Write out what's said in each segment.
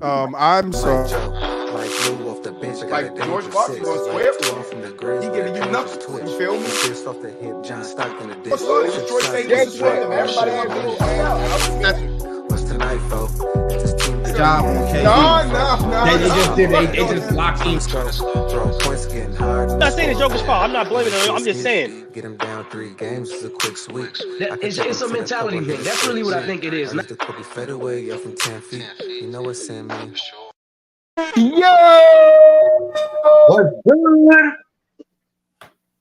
I'm sorry. Like George Fox was square. He giving you nothing. You feel me? What's up? Detroit St. Louis is Swift, man. Everybody wants to little out. What's tonight, folks? Job on KD. No. They just locked in. I'm not saying the Joker's fault. I'm not blaming him. I'm just saying. Get him down 3 games is a quick sweep. It's a mentality thing. That's really what I think it is. The Kobe fade away up from 10 feet. You know what's in me. Yo! What's good?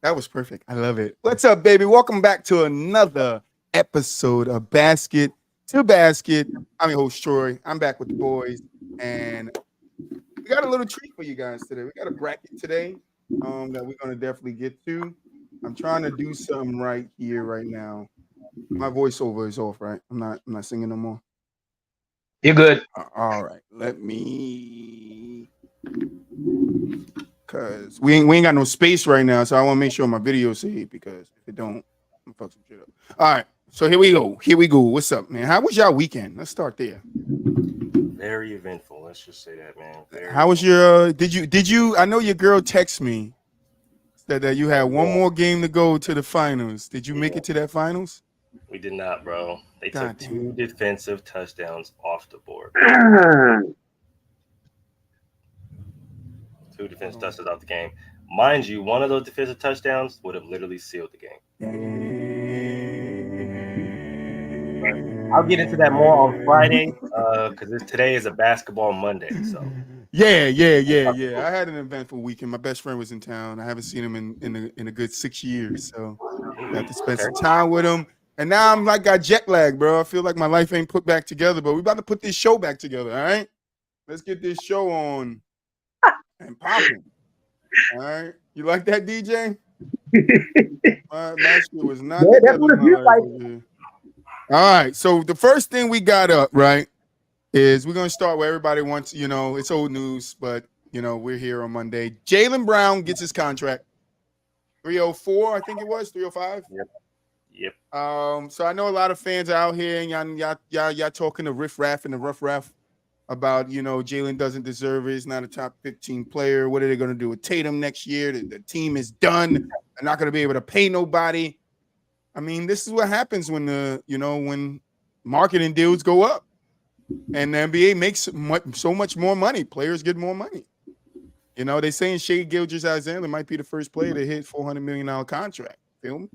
That was perfect. I love it. What's up, baby? Welcome back to another episode of Basket to Basket. I'm your host, Troy. I'm back with the boys, and we got a little treat for you guys today. We got a bracket today that we're going to definitely get to. I'm trying to do something right here, right now. My voiceover is off, right? I'm not singing no more. You're good. All right. Let me, because we ain't got no space right now, so I want to make sure my video saved, because if it don't, I'm fuck some shit up. All right. So here we go. What's up, man? How was y'all weekend? Let's start there. Very eventful. Let's just say that, man. How was your? Did you? I know your girl texted me that you had one more game to go to the finals. Did you make it to that finals? We did not, bro. They took 2 defensive touchdowns off the board. 2 defensive touchdowns off the game. Mind you, one of those defensive touchdowns would have literally sealed the game. I'll get into that more on Friday because today is a basketball Monday. So yeah. I had an eventful weekend. My best friend was in town. I haven't seen him in a good 6 years, so I have to spend some time with him. And now I'm like got jet lag, bro. I feel like my life ain't put back together, but we about to put this show back together. All right, let's get this show on and popping. All right, you like that, DJ? My shit was not. Yeah, that's what it feels like. All right, so the first thing we got up, right, is we're going to start where everybody wants, it's old news, but, we're here on Monday. Jaylen Brown gets his contract. 304, I think it was, 305? Yep. So I know a lot of fans are out here, and y'all talking to riff-raff and the rough-raff about, Jaylen doesn't deserve it. He's not a top 15 player. What are they going to do with Tatum next year? The team is done. They're not going to be able to pay nobody. I mean, this is what happens when when marketing deals go up and the NBA makes so much more money. Players get more money. They saying Shai Gilgeous-Alexander might be the first player to hit $400 million contract. Feel me?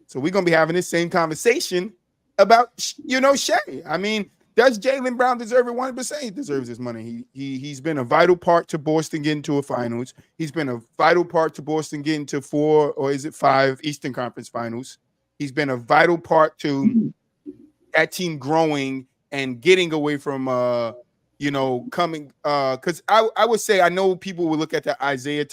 So we're going to be having this same conversation about, Shai. I mean, does Jaylen Brown deserve it? 100% he deserves his money. He's been a vital part to Boston getting to a finals. He's been a vital part to Boston getting to 4 or is it 5 Eastern Conference finals. He's been a vital part to that team growing and getting away from, coming. Because I would say, I know people will look at the Isaiah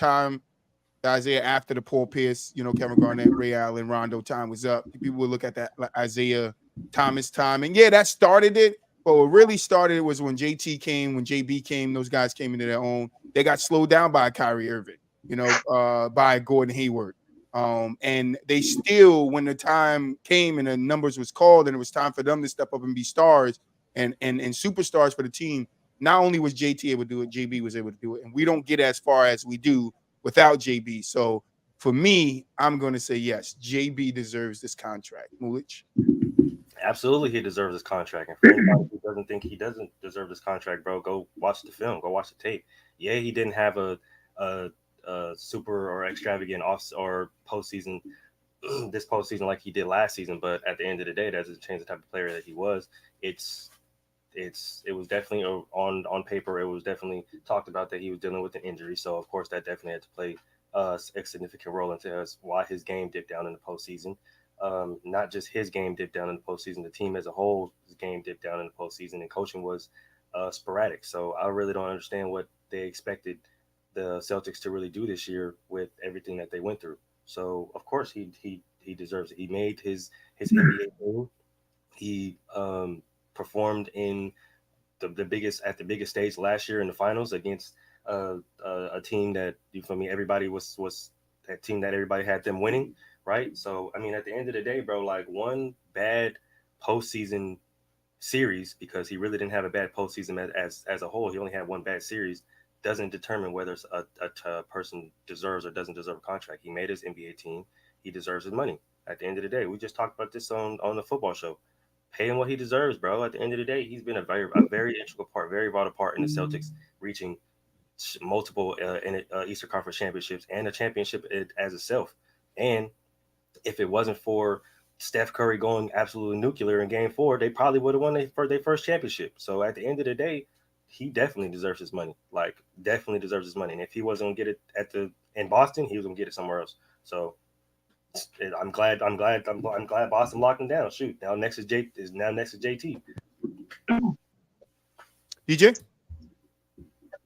after the Paul Pierce, Kevin Garnett, Ray Allen, Rondo time was up. People will look at that Isaiah Thomas time. And yeah, that started it. But what really started it was when JT came, when JB came, those guys came into their own. They got slowed down by Kyrie Irving, by Gordon Hayward. And they still, when the time came and the numbers was called and it was time for them to step up and be stars and superstars for the team, not only was JT able to do it, JB was able to do it. And we don't get as far as we do without JB. So for me, I'm going to say yes, JB deserves this contract. Mulich? Absolutely, he deserves this contract. And for anybody who doesn't think he doesn't deserve this contract, bro, go watch the film. Go watch the tape. Yeah, he didn't have a super or extravagant off or postseason this postseason like he did last season, but at the end of the day, that doesn't change the type of player that he was. It was definitely on paper. It was definitely talked about that he was dealing with an injury, so of course that definitely had to play a significant role into why his game dipped down in the postseason. Not just his game dipped down in the postseason, the team as a whole, his game dipped down in the postseason, and coaching was sporadic. So I really don't understand what they expected the Celtics to really do this year with everything that they went through. So of course he deserves it. He made his NBA team. He performed in the biggest stage last year in the finals against a team that, you feel me, everybody was that team that everybody had them winning, right? So I mean, at the end of the day, bro, like one bad postseason series, because he really didn't have a bad postseason as a whole. He only had one bad series. Doesn't determine whether a person deserves or doesn't deserve a contract. He made his NBA team. He deserves his money. At the end of the day, we just talked about this on the football show. Pay him what he deserves, bro. At the end of the day, he's been a very integral part, very vital part in the Celtics reaching multiple Eastern Conference championships and a championship as itself. And if it wasn't for Steph Curry going absolutely nuclear in Game 4, they probably would have won their first championship. So at the end of the day, he definitely deserves his money. Like, definitely deserves his money. And if he wasn't gonna get it in Boston, he was gonna get it somewhere else. So I'm glad Boston locked him down. Shoot, now next is JT. DJ?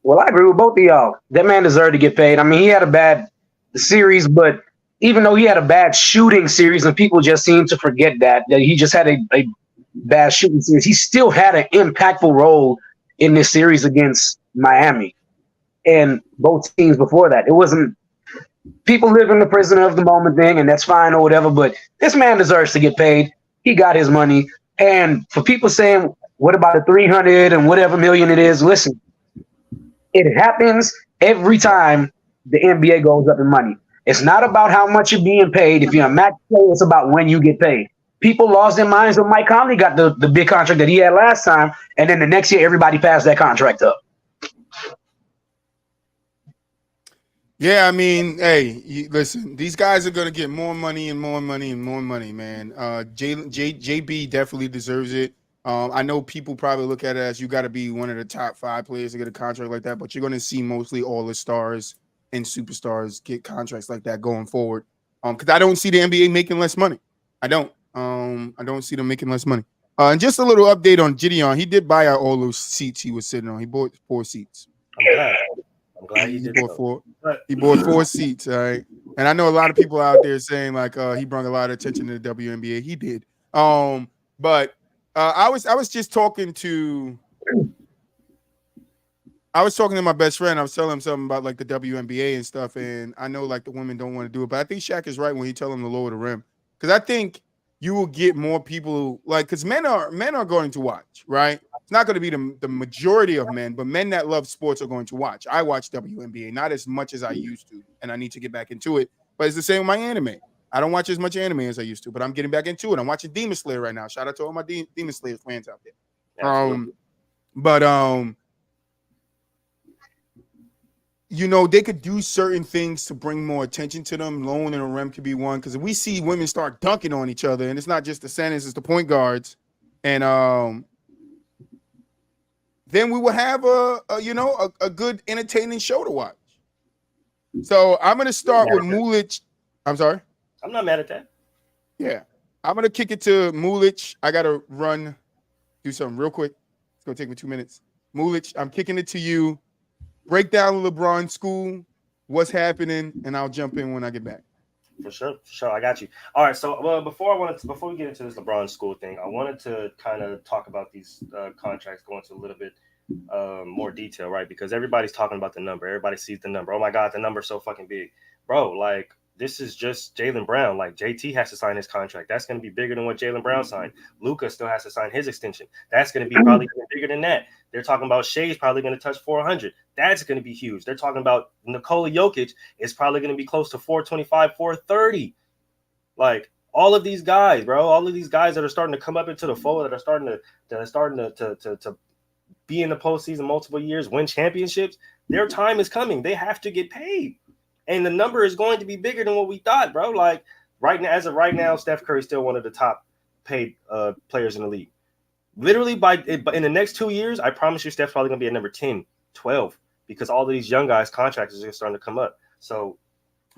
Well, I agree with both of y'all. That man deserved to get paid. I mean, he had a bad series, but even though he had a bad shooting series, and people just seem to forget that he just had a bad shooting series, he still had an impactful role in this series against Miami and both teams before that. It wasn't people live in the prisoner of the moment thing, and that's fine or whatever, but this man deserves to get paid. He got his money. And for people saying, what about the 300 and whatever million it is? Listen, it happens every time the NBA goes up in money. It's not about how much you're being paid. If you're a match player, it's about when you get paid. People lost their minds when Mike Conley got the big contract that he had last time, and then the next year everybody passed that contract up. Yeah, I mean, hey, listen, these guys are going to get more money and more money and more money, man. JB definitely deserves it. I know people probably look at it as you got to be one of the top 5 players to get a contract like that, but you're going to see mostly all the stars and superstars get contracts like that going forward. Because I don't see the NBA making less money. I don't see them making less money. And just a little update on Gideon. He did buy out all those seats he was sitting on. He bought 4 seats. I'm glad he did. He bought 4 seats. All right. And I know a lot of people out there saying like he brought a lot of attention to the WNBA. He did. But I was just talking to my best friend. I was telling him something about like the WNBA and stuff. And I know like the women don't want to do it, but I think Shaq is right when he tell them to lower the rim. Because I think you will get more people like, because men are going to watch, right? It's not going to be the majority of men, but men that love sports are going to watch. I watch WNBA, not as much as I used to, and I need to get back into it. But it's the same with my anime. I don't watch as much anime as I used to, but I'm getting back into it. I'm watching Demon Slayer right now. Shout out to all my Demon Slayer fans out there. You know, they could do certain things to bring more attention to them. Lowering the rim could be one, because we see women start dunking on each other, and it's not just the centers, it's the point guards. And then we will have a good entertaining show to watch. So I'm gonna start with Mulich. I'm sorry. I'm not mad at that. Yeah, I'm gonna kick it to Mulich. I gotta do something real quick. It's gonna take me 2 minutes. Mulich, I'm kicking it to you. Break down Lebron School, what's happening, and I'll jump in when I get back. For sure. I got you. All right. So, before we get into this LeBron School thing, I wanted to kind of talk about these contracts, go into a little bit more detail, right? Because everybody's talking about the number. Everybody sees the number. Oh my God, the number's so fucking big, bro. Like, this is just Jaylen Brown. Like, JT has to sign his contract. That's going to be bigger than what Jaylen Brown signed. Luka still has to sign his extension. That's going to be probably bigger than that. They're talking about Shea's probably going to touch 400. That's going to be huge. They're talking about Nikola Jokic is probably going to be close to 425, 430. Like, all of these guys, bro, all of these guys that are starting to come up into the fold, that are starting to be in the postseason multiple years, win championships, their time is coming. They have to get paid. And the number is going to be bigger than what we thought, bro. Like, as of right now, Steph Curry is still one of the top paid players in the league. Literally, in the next 2 years, I promise you, Steph's probably going to be at number 10, 12, because all of these young guys' contracts are starting to come up. So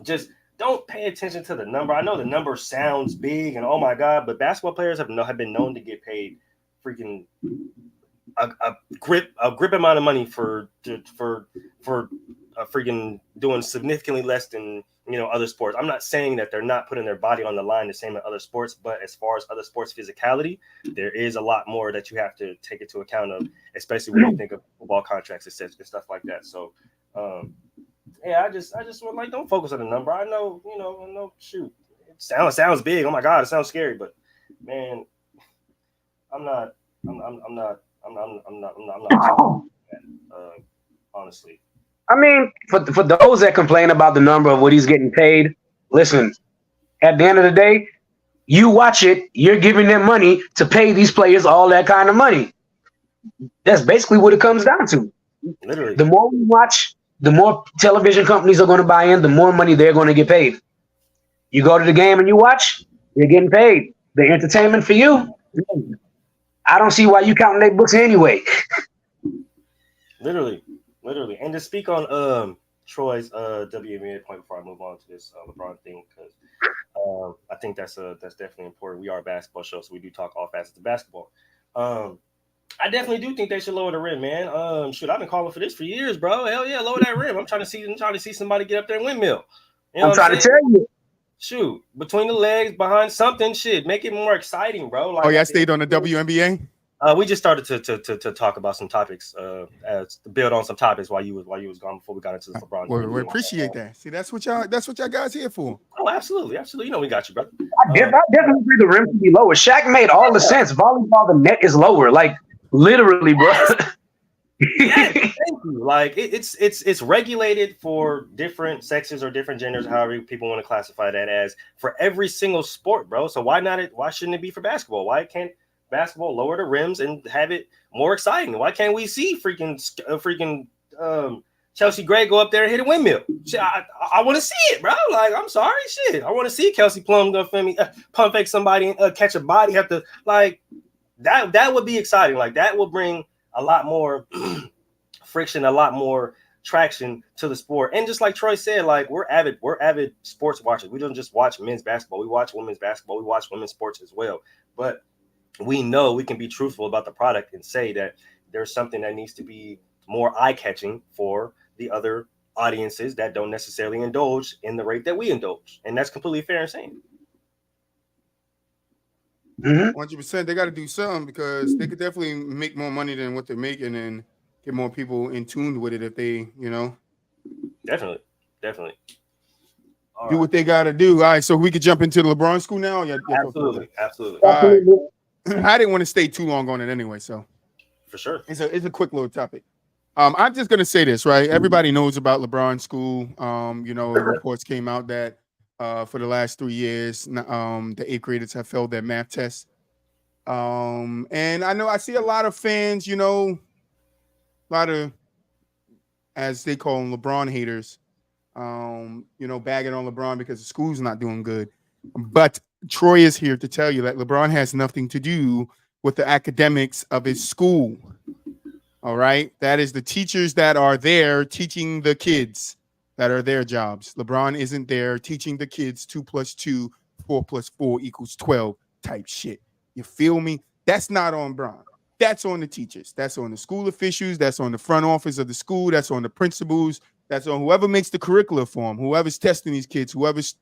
just don't pay attention to the number. I know the number sounds big and oh my God, but basketball players have been known to get paid freaking a grip amount of money for freaking doing significantly less than other sports. I'm not saying that they're not putting their body on the line the same as other sports, but as far as other sports physicality, there is a lot more that you have to take into account of, especially when you think of football contracts and stuff like that. So I just want, like, don't focus on the number. I know, shoot, it sounds big. Oh my God, it sounds scary, but man, I'm not I'm not honestly. I mean, for those that complain about the number of what he's getting paid, listen. At the end of the day, you watch it. You're giving them money to pay these players all that kind of money. That's basically what it comes down to. Literally, the more we watch, the more television companies are going to buy in, the more money they're going to get paid. You go to the game and you watch, you're getting paid. The entertainment for you, I don't see why you counting their books anyway. literally. And to speak on Troy's WNBA point before I move on to this LeBron thing, because I think that's definitely important. We are a basketball show, so we do talk all facets of basketball. I definitely do think they should lower the rim, man. Shoot, I've been calling for this for years, bro. Hell yeah, lower that rim. I'm trying to see somebody get up there and windmill. You know I'm trying to tell you. Shoot, between the legs, behind something, shit, make it more exciting, bro. Like, oh, yeah, I stayed on the WNBA. We just started to talk about some topics, to build on some topics while you was gone before we got into the LeBron. We appreciate that. See, that's what y'all guys here for. Oh, absolutely. You know we got you, brother. I definitely agree the rim to be lower. Shaq made all the sense. Volleyball, the net is lower, like literally, bro. Thank you. Like it's regulated for different sexes or different genders, however people want to classify that as, for every single sport, bro. So why shouldn't it be for basketball? Why can't basketball lower the rims and have it more exciting? Why can't we see freaking Chelsea Gray go up there and hit a windmill? Shit, I want to see it, bro. Like, I'm sorry, shit. I want to see Kelsey Plum go pump fake somebody and catch a body. Have to, like, that would be exciting. Like, that would bring a lot more friction, a lot more traction to the sport. And just like Troy said, like, we're avid sports watchers. We don't just watch men's basketball. We watch women's basketball. We watch women's sports as well. But we know we can be truthful about the product and say that there's something that needs to be more eye-catching for the other audiences that don't necessarily indulge in the rate that we indulge. And that's completely fair and sane. 100%. They got to do something, because they could definitely make more money than what they're making and get more people in tune with it if they, Definitely. Do what they got to do. All right, so we could jump into the LeBron School now? Absolutely. All right. I didn't want to stay too long on it anyway, so. For sure. It's a quick little topic. I'm just going to say this, right? Everybody knows about LeBron School. Reports came out that for the last 3 years, the 8th graders have failed their math test. And I know I see a lot of fans, a lot of, as they call them, LeBron haters, bagging on LeBron because the school's not doing good. But Troy is here to tell you that LeBron has nothing to do with the academics of his school. All right. That is the teachers that are there teaching the kids. That are their jobs. LeBron isn't there teaching the kids 2 + 2, 4 + 4 = 12 type shit. You feel me? That's not on Bron. That's on the teachers. That's on the school officials. That's on the front office of the school. That's on the principals. That's on whoever makes the curricula for them, whoever's testing these kids, whoever's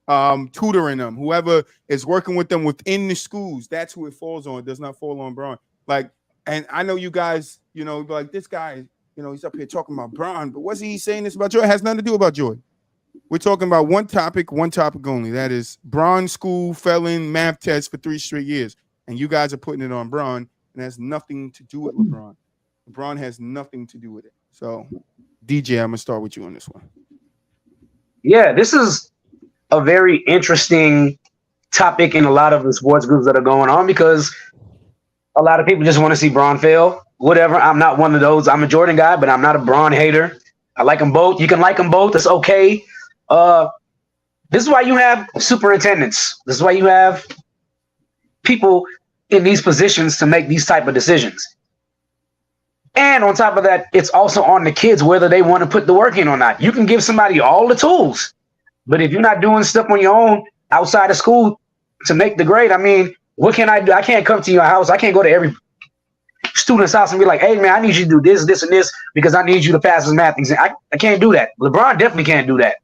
tutoring them, whoever is working with them within the schools. That's who it falls on. It does not fall on Bron. Like, and I know you guys, like, this guy, he's up here talking about Bron, but what's he saying this about Jordan? It has nothing to do about Jordan. We're talking about one topic only. That is Bron School failing math tests for 3 straight years. And you guys are putting it on Bron, and it has nothing to do with LeBron. LeBron has nothing to do with it. So, DJ, I'm going to start with you on this one. Yeah, this is a very interesting topic in a lot of the sports groups that are going on, because a lot of people just want to see Bron fail. Whatever. I'm not one of those. I'm a Jordan guy, but I'm not a Bron hater. I like them both. You can like them both. It's okay. This is why you have superintendents. This is why you have people in these positions to make these type of decisions. And on top of that, it's also on the kids whether they want to put the work in or not. You can give somebody all the tools, but if you're not doing stuff on your own outside of school to make the grade, I mean, what can I do? I can't come to your house. I can't go to every student's house and be like, hey, man, I need you to do this, this, and this because I need you to pass this math exam. I can't do that. LeBron definitely can't do that.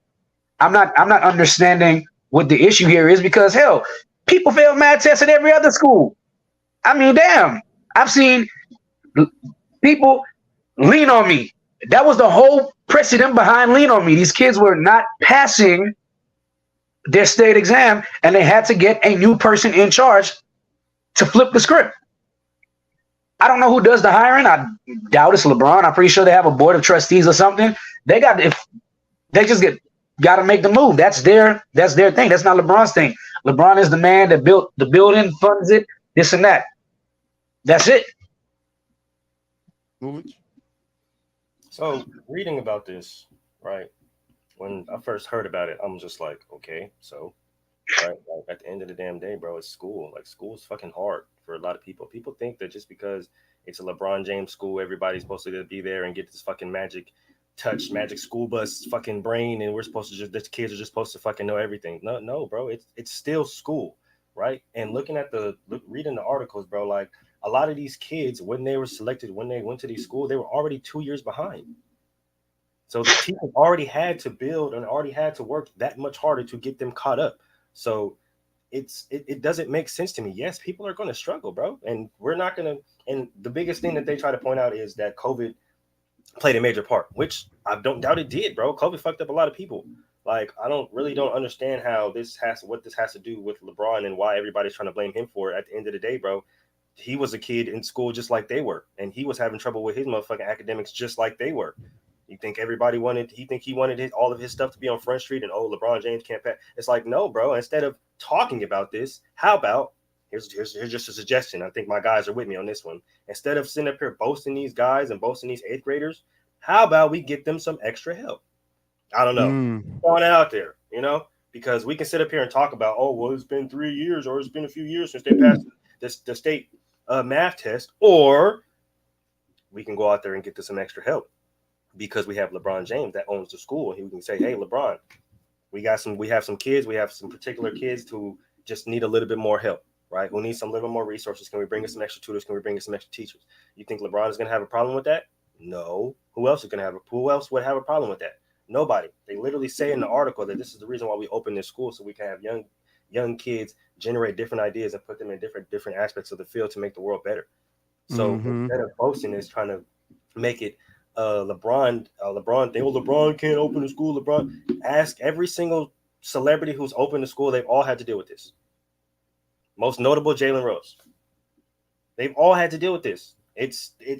I'm not understanding what the issue here is, because, hell, people fail math tests at every other school. I mean, damn. I've seen people lean on me. That was the whole precedent behind lean on me. These kids were not passing their state exam, and they had to get a new person in charge to flip the script. I don't know who does the hiring. I doubt it's LeBron. I'm pretty sure they have a board of trustees or something. They got if they just got to make the move. That's their thing. That's not LeBron's thing. LeBron is the man that built the building, funds it, this and that. That's it. So reading about this, right? When I first heard about it, I'm just like, okay, so right, like at the end of the damn day, bro, it's school. Like school's fucking hard for a lot of people. People think that just because it's a LeBron James school, everybody's supposed to be there and get this fucking magic school bus fucking brain, and we're supposed to just the kids are just supposed to fucking know everything. No, bro, it's still school, right? And reading the articles, bro, like a lot of these kids, when they were selected, when they went to these schools, they were already 2 years behind. So the people already had to build and already had to work that much harder to get them caught up. So it doesn't make sense to me. Yes, people are going to struggle, bro, and we're not going to. And the biggest thing that they try to point out is that COVID played a major part, which I don't doubt it did, bro. COVID fucked up a lot of people. Like, I don't understand how what this has to do with LeBron and why everybody's trying to blame him for it. At the end of the day, bro, he was a kid in school just like they were, and he was having trouble with his motherfucking academics just like they were. You think he wanted all of his stuff to be on Front Street and LeBron James can't pass. It's like, no, bro. Instead of talking about this, how about here's just a suggestion. I think my guys are with me on this one. Instead of sitting up here boasting these guys and boasting these 8th graders, how about we get them some extra help? I don't know. Throwing it out there, because we can sit up here and talk about, it's been 3 years or it's been a few years since they passed the state math test, or we can go out there and get to some extra help. Because we have LeBron James that owns the school, and he can say, "Hey, LeBron, we have some kids. We have some particular kids who just need a little bit more help, right? Who need some little more resources. Can we bring in some extra tutors? Can we bring in some extra teachers?" You think LeBron is going to have a problem with that? No. Who else would have a problem with that? Nobody. They literally say in the article that this is the reason why we open this school, so we can have young kids generate different ideas and put them in different aspects of the field to make the world better. So instead of boasting is trying to make it LeBron thing. LeBron can't open a school. LeBron, ask every single celebrity who's opened a school. They've all had to deal with this. Most notable, Jalen Rose. They've all had to deal with this.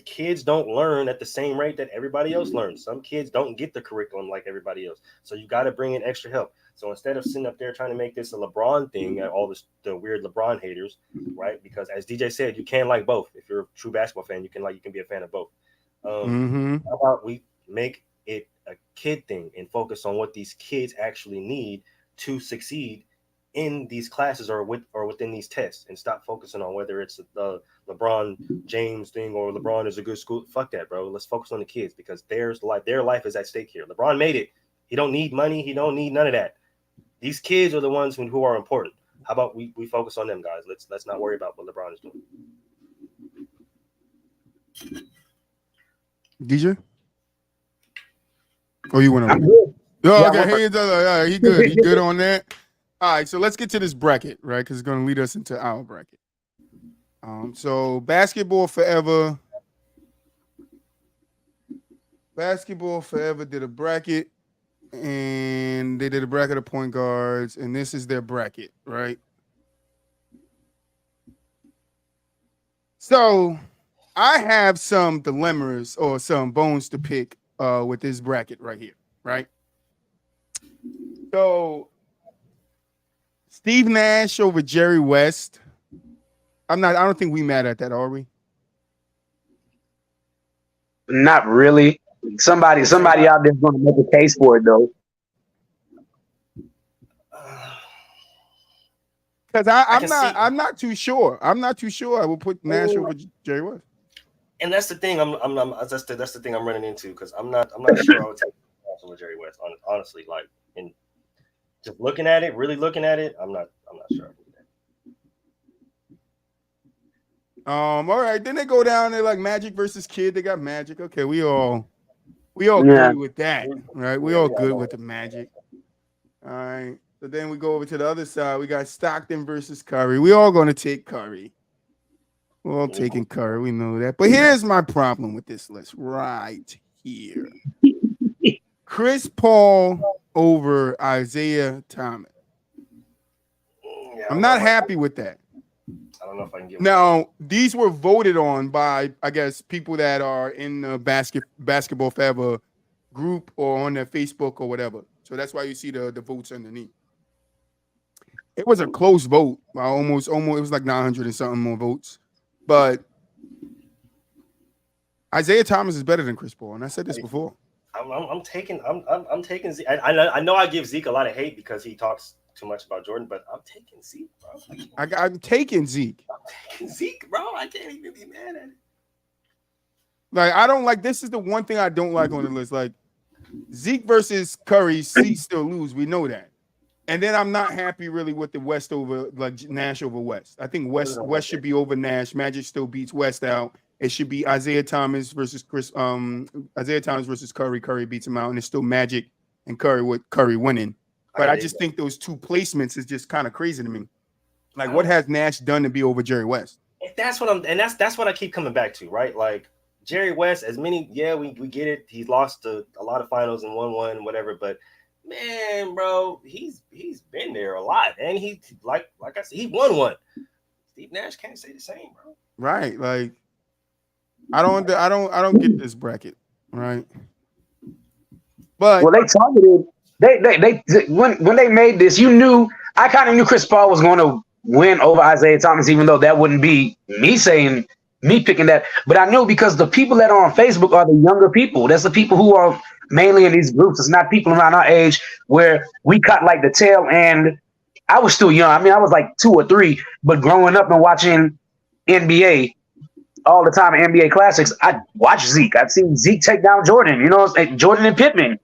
Kids don't learn at the same rate that everybody else learns. Some kids don't get the curriculum like everybody else. So you got to bring in extra help. So instead of sitting up there trying to make this a LeBron thing, all the weird LeBron haters, right? Because as DJ said, you can like both. If you're a true basketball fan, you can be a fan of both. How about we make it a kid thing and focus on what these kids actually need to succeed in these classes or within these tests, and stop focusing on whether it's the LeBron James thing or LeBron is a good school. Fuck that, bro. Let's focus on the kids, because their life is at stake here. LeBron made it. He don't need money. He don't need none of that. These kids are the ones who are important. How about we focus on them, guys? Let's not worry about what LeBron is doing. DJ? Oh, you went on. Good. Oh, okay. He good. He good on that. All right, so let's get to this bracket, right? Because it's going to lead us into our bracket. So Basketball Forever did a bracket, and they did a bracket of point guards, and this is their bracket, right? So I have some dilemmas or some bones to pick with this bracket right here, right? So Steve Nash over Jerry West. I don't think we mad at that, are we? Not really. Somebody out there's going to make a case for it, though. Because I'm not too sure. I'm not too sure I will put Nash over Jerry West. And that's the thing. That's the thing I'm running into, because I'm not sure I would take Nash over Jerry West. Honestly, like, in just really looking at it, I'm not sure. All right. Then they go down there like Magic versus Kid. They got Magic. Okay, we all good with that, right? We all good with the Magic. All right. So then we go over to the other side. We got Stockton versus Curry. We all gonna take Curry. We're all taking Curry. We know that. But here's my problem with this list right here. Chris Paul over Isaiah Thomas. I'm not happy with that. I don't know if I can get Now, these were voted on by, I guess, people that are in the basketball forever group or on their Facebook or whatever. So that's why you see the votes underneath. It was a close vote. Almost, it was like 900 and something more votes. But Isaiah Thomas is better than Chris Paul, and I said this before. I'm taking Zeke. I know I give Zeke a lot of hate because he talks too much about Jordan, but I'm taking Zeke, bro. I'm taking Zeke. I'm taking Zeke, bro. I can't even be mad at it. Like, I don't like, this is the one thing I don't like on the list. Like, Zeke versus Curry, Zeke still lose. We know that. And then I'm not happy really with the West over, like, Nash over West. I think West should be over Nash. Magic still beats West out. It should be Isaiah Thomas versus Curry. Curry beats him out, and it's still Magic and Curry with Curry winning. But I just think those two placements is just kind of crazy to me. Like, what has Nash done to be over Jerry West? That's what I keep coming back to, right? Like, Jerry West, we get it. He's lost a lot of finals and won one, whatever. But man, bro, he's been there a lot, and he like I said, he won one. Steve Nash can't say the same, bro. Right? Like, I don't get this bracket, right? But well, they targeted. They when they made this, I kind of knew Chris Paul was going to win over Isaiah Thomas, even though that wouldn't be me picking that. But I knew because the people that are on Facebook are the younger people. That's the people who are mainly in these groups. It's not people around our age where we caught like the tail end. I was still young. I mean, I was like 2 or 3, but growing up and watching NBA all the time, NBA classics, I watched Zeke. I've seen Zeke take down Jordan, Jordan and Pittman.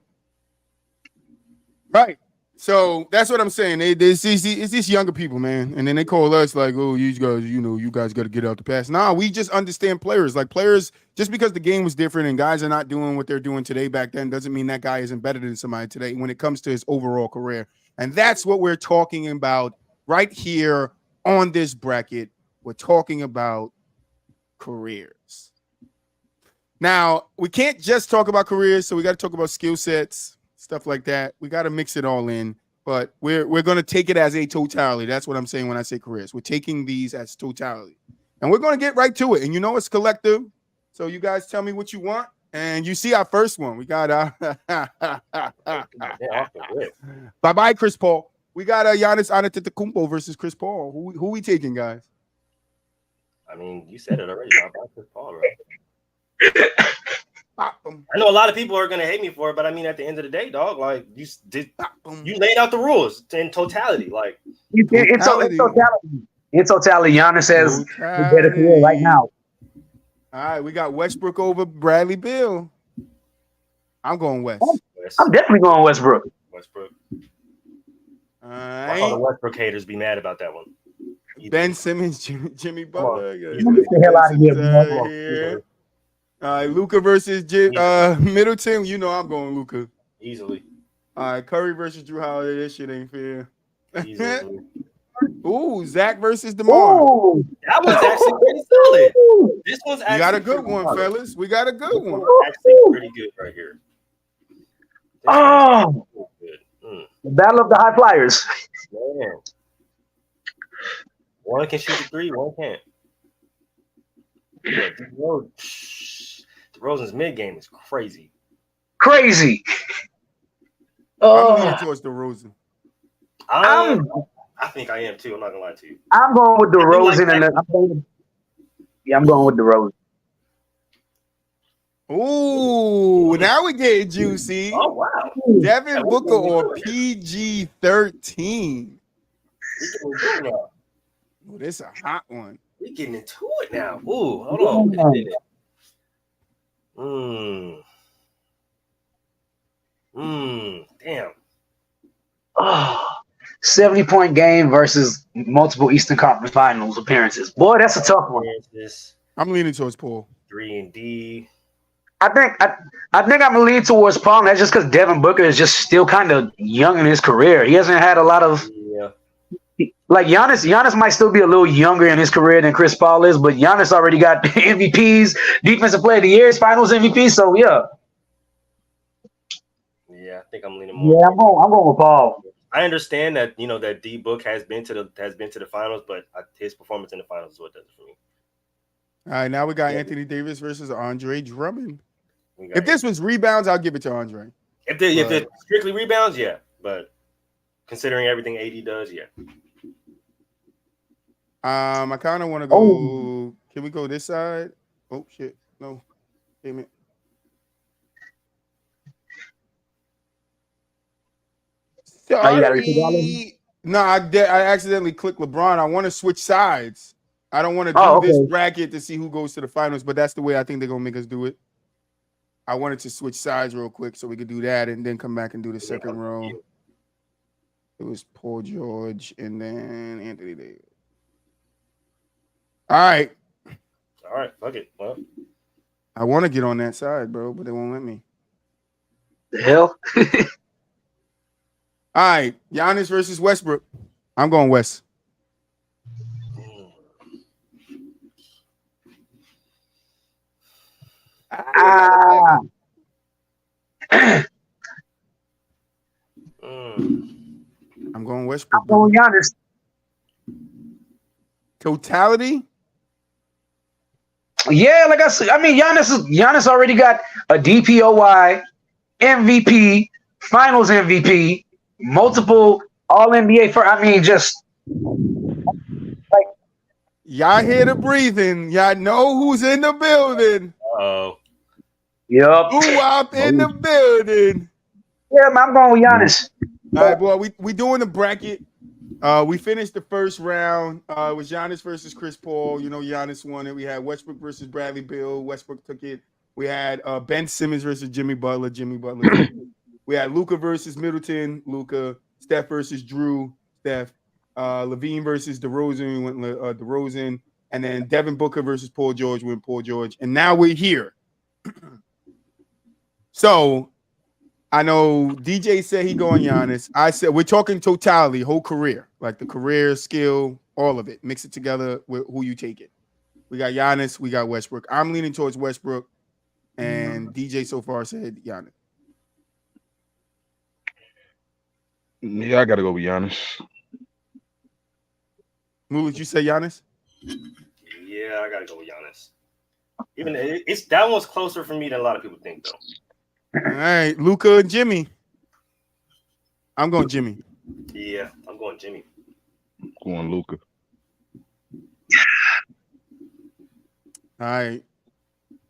Right. So that's what I'm saying. It's these younger people, man. And then they call us like, oh, you guys got to get out the pass. Nah, we just understand players. Like, players, just because the game was different and guys are not doing what they're doing today back then doesn't mean that guy isn't better than somebody today when it comes to his overall career. And that's what we're talking about right here on this bracket. We're talking about careers. Now, we can't just talk about careers, so we got to talk about skill sets, stuff like that. We got to mix it all in, but we're going to take it as a totality. That's what I'm saying when I say careers. We're taking these as totality, and we're going to get right to it. And it's collective, so you guys tell me what you want. And you see our first one. We got bye-bye, Chris Paul. We got Giannis Antetokounmpo versus Chris Paul. Who we taking, guys? I mean, you said it already. Bye-bye, Chris Paul, right? I know a lot of people are gonna hate me for it, but I mean, at the end of the day, dog, like you laid out the rules in totality. Like in totality, Giannis has a better career right now. All right, we got Westbrook over Bradley Beal. I'm going West. I'm definitely going Westbrook. All the Westbrook haters be mad about that one. Ben Simmons, Jimmy Butler. Get the hell out of here. All right, Luka versus Middleton. I'm going Luka. Easily. All right, Curry versus Drew Holiday. This shit ain't fair. Easily. Ooh, Zach versus DeMar. Ooh, that was actually pretty solid. This one's actually. We got a good one, fellas. We got a good one. Actually, pretty good right here. The battle of the high flyers. Man. One can shoot the 3, one can't. DeRozan's mid game is crazy. Crazy. I'm leaning towards DeRozan. I think I am too. I'm not gonna lie to you. I'm going with DeRozan, I'm going with DeRozan. Ooh, now we're getting juicy. Oh wow. Devin Booker or PG-13. Oh, this is a hot one. We're getting into it now. Ooh, hold on. Damn. 70-point game versus multiple Eastern Conference Finals appearances. Boy, that's a tough one. I'm leaning towards Paul. 3 and D. I think I'm gonna lean towards Paul. That's just because Devin Booker is just still kind of young in his career. He hasn't had a lot of like Giannis might still be a little younger in his career than Chris Paul is, but Giannis already got MVPs, Defensive Player of the Year, Finals MVP. So yeah, I think I'm leaning more. Yeah, I'm going with Paul. I understand that that D Book has been to the finals, but his performance in the finals is what does it for me. All right, now we got Anthony Davis versus Andre Drummond. If If this was rebounds, I'll give it to Andre. if it's strictly rebounds, yeah, but considering everything AD does, yeah. I kind of want to go. Can we go this side? Oh shit! No, damn it. Sorry. No, I accidentally clicked LeBron. I want to switch sides. I don't want to do this bracket to see who goes to the finals, but that's the way I think they're gonna make us do it. I wanted to switch sides real quick so we could do that and then come back and do the second row. It was Paul George and then Anthony Davis. All right, fuck it. Well, I want to get on that side, bro, but they won't let me. The hell? All right, Giannis versus Westbrook. I'm going West. I'm going Westbrook. I'm going Giannis. Totality? Yeah, like I said, I mean, Giannis already got a DPOY, MVP, Finals MVP, multiple All NBA. Just like y'all hear the breathing. Y'all know who's in the building. Oh, yep. Who up in the building? Yeah, man, I'm going with Giannis. All right, boy. We doing the bracket. We finished the first round. It was Giannis versus Chris Paul. You know, Giannis won it. We had Westbrook versus Bradley Beal. Westbrook took it. We had Ben Simmons versus Jimmy Butler. Jimmy Butler. We had Luka versus Middleton. Luka. Steph versus Drew. Steph. Levine versus DeRozan. We went DeRozan. And then Devin Booker versus Paul George. Went Paul George. And now we're here. So I know DJ said he going Giannis. I said we're talking totality, whole career, like the career, skill, all of it. Mix it together with who you take it. We got Giannis, we got Westbrook. I'm leaning towards Westbrook, and DJ so far said Giannis. Yeah, I gotta go with Giannis. Muu, did you say Giannis? yeah, I gotta go with Giannis. Even it's that one's closer for me than a lot of people think, though. All right, Luka and Jimmy. I'm going Jimmy. Yeah, I'm going Jimmy. Going Luka. All right,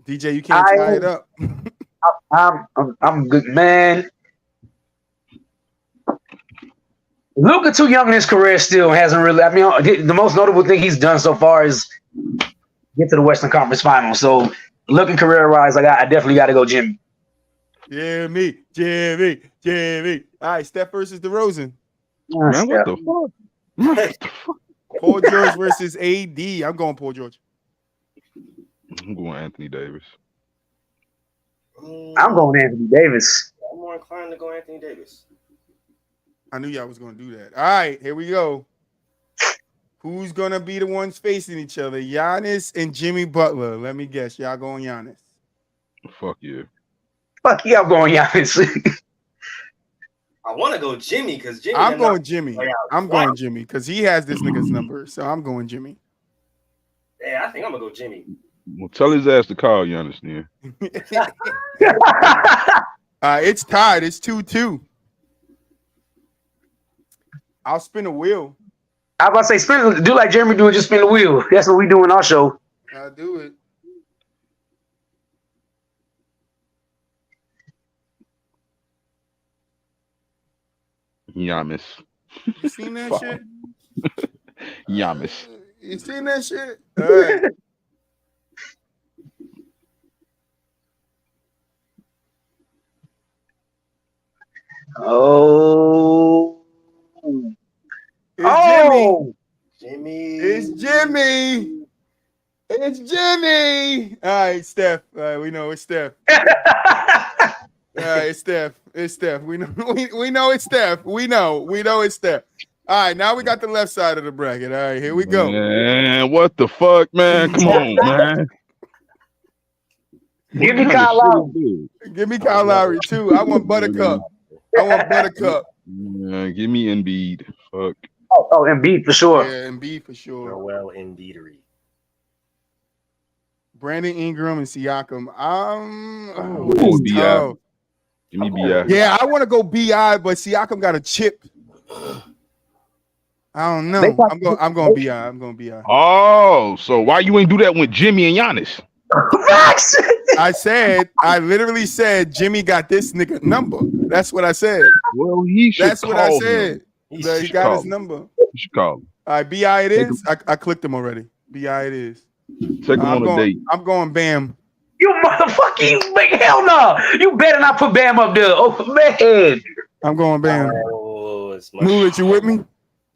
DJ, you can't tie it up. I'm good, man. Luka too young in his career still hasn't really. I mean, the most notable thing he's done so far is get to the Western Conference Finals. So looking career-wise, I definitely got to go Jimmy. Jimmy. All right, Steph versus DeRozan. Man, what the fuck? Paul George versus AD. I'm going Paul George. I'm going Anthony Davis. I'm going Anthony Davis. I'm more inclined to go Anthony Davis. I knew y'all was going to do that. All right, here we go. Who's going to be the ones facing each other? Giannis and Jimmy Butler. Let me guess. Y'all going Giannis. Fuck yeah. Fuck yeah, I'm going Giannis. I want to go Jimmy because Jimmy. I'm going Jimmy. I'm going Jimmy because he has this nigga's number. So I'm going Jimmy. Yeah, I think I'm going to go Jimmy. Well, tell his ass to call Giannis then. It's tied. It's 2-2. I'll spin a wheel. I was about to say, do like Jeremy do and just spin the wheel. That's what we do in our show. I'll do it. Giannis. You seen that shit? Giannis. You seen that shit? All right. Oh. It's Jimmy. Jimmy. It's Jimmy. It's Jimmy. All right, Steph. All right, we know it's Steph. All right, it's Steph. It's Steph. We know it's Steph. We know it's Steph. All right, now we got the left side of the bracket. All right, here we go. Man, what the fuck, man? Come on, man. Give me Kyle Lowry. Give me Kyle Lowry too. I want Buttercup. Yeah, give me Embiid. Fuck. Oh, Embiid for sure. Yeah, Embiid for sure. Joel Embiidery. Brandon Ingram and Siakam. Ooh, It's BI. tough. Give me BI. Yeah, I want to go BI, but Siakam got a chip. I don't know. I'm going BI. I'm going BI. Oh, so why you ain't do that with Jimmy and Giannis? I literally said Jimmy got this nigga number. That's what I said. Well, he should. That's what I said. He got his him. number. You should call him. All right, BI it is. I clicked him already. BI it is. Take him on a date. I'm going Bam. You motherfucker, you big hell no. You better not put Bam up there. Oh, man. I'm going Bam. Oh, it's Moolit, you with me?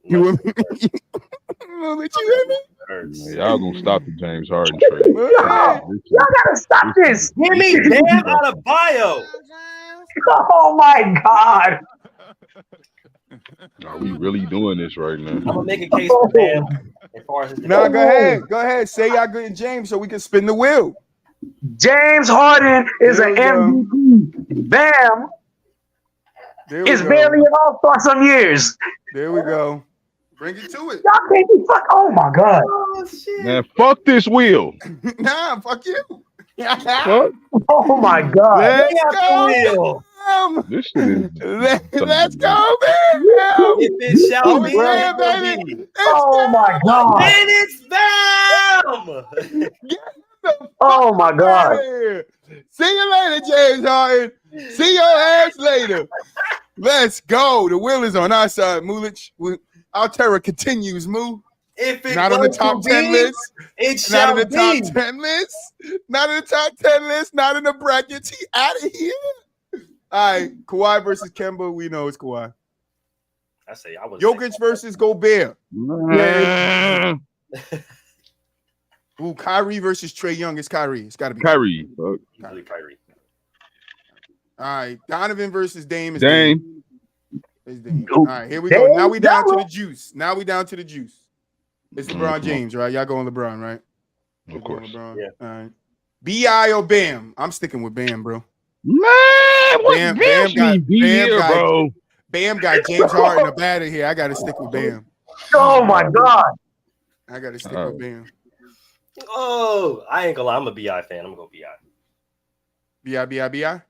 You with me? Moolit, you with me? Man, y'all gonna stop the James Harden trade. Y'all gotta stop this. Give me Bam out of bio. Oh my God. Are we really doing this right now? I'm gonna make a case for Bam as far as his No, go ahead. Go ahead. Say y'all good in James so we can spin the wheel. James Harden is There an we go. MVP. Bam There we is go. barely an all-star some years. There we go. Bring it to it. Y'all can't be fuck. Oh my God. Oh shit. Man, fuck this wheel. Nah, fuck you. Fuck. Oh my God. Let's Bring out the go, wheel. Bam. This shit is. Let's go, Bam. If it shall Oh, be, yeah, it will baby. be. Oh my God. And it's Bam. Oh my God. See you later, James Harden. See your ass later. Let's go. The wheel is on our side, Moolich. Our terror continues, Moo. If it Not on the was top to 10 be, list. it Not shall in the top be. 10 list. Not in the top 10 list. Not in the brackets. He out of here. All right. Kawhi versus Kemba. We know it's Kawhi. I say I was Jokic versus Gobert. Man. Ooh, Kyrie versus Trae Young. It's Kyrie. It's got to be Kyrie. Fuck. easily Kyrie. All right. Donovan versus Dame. Is Dame. It's Dame. All right. Here we go. Now we down to the juice. It's LeBron James, right? Y'all going LeBron, right? Of course. LeBron. Yeah. All right. B.I. or Bam? I'm sticking with Bam, bro. Man, what Bam got bro? Bam got James Harden up out of here. I got to stick with Bam. Oh my God. I got to stick with Bam. Oh, I ain't gonna lie. I'm a BI fan. I'm gonna go BI. B.I. B.I.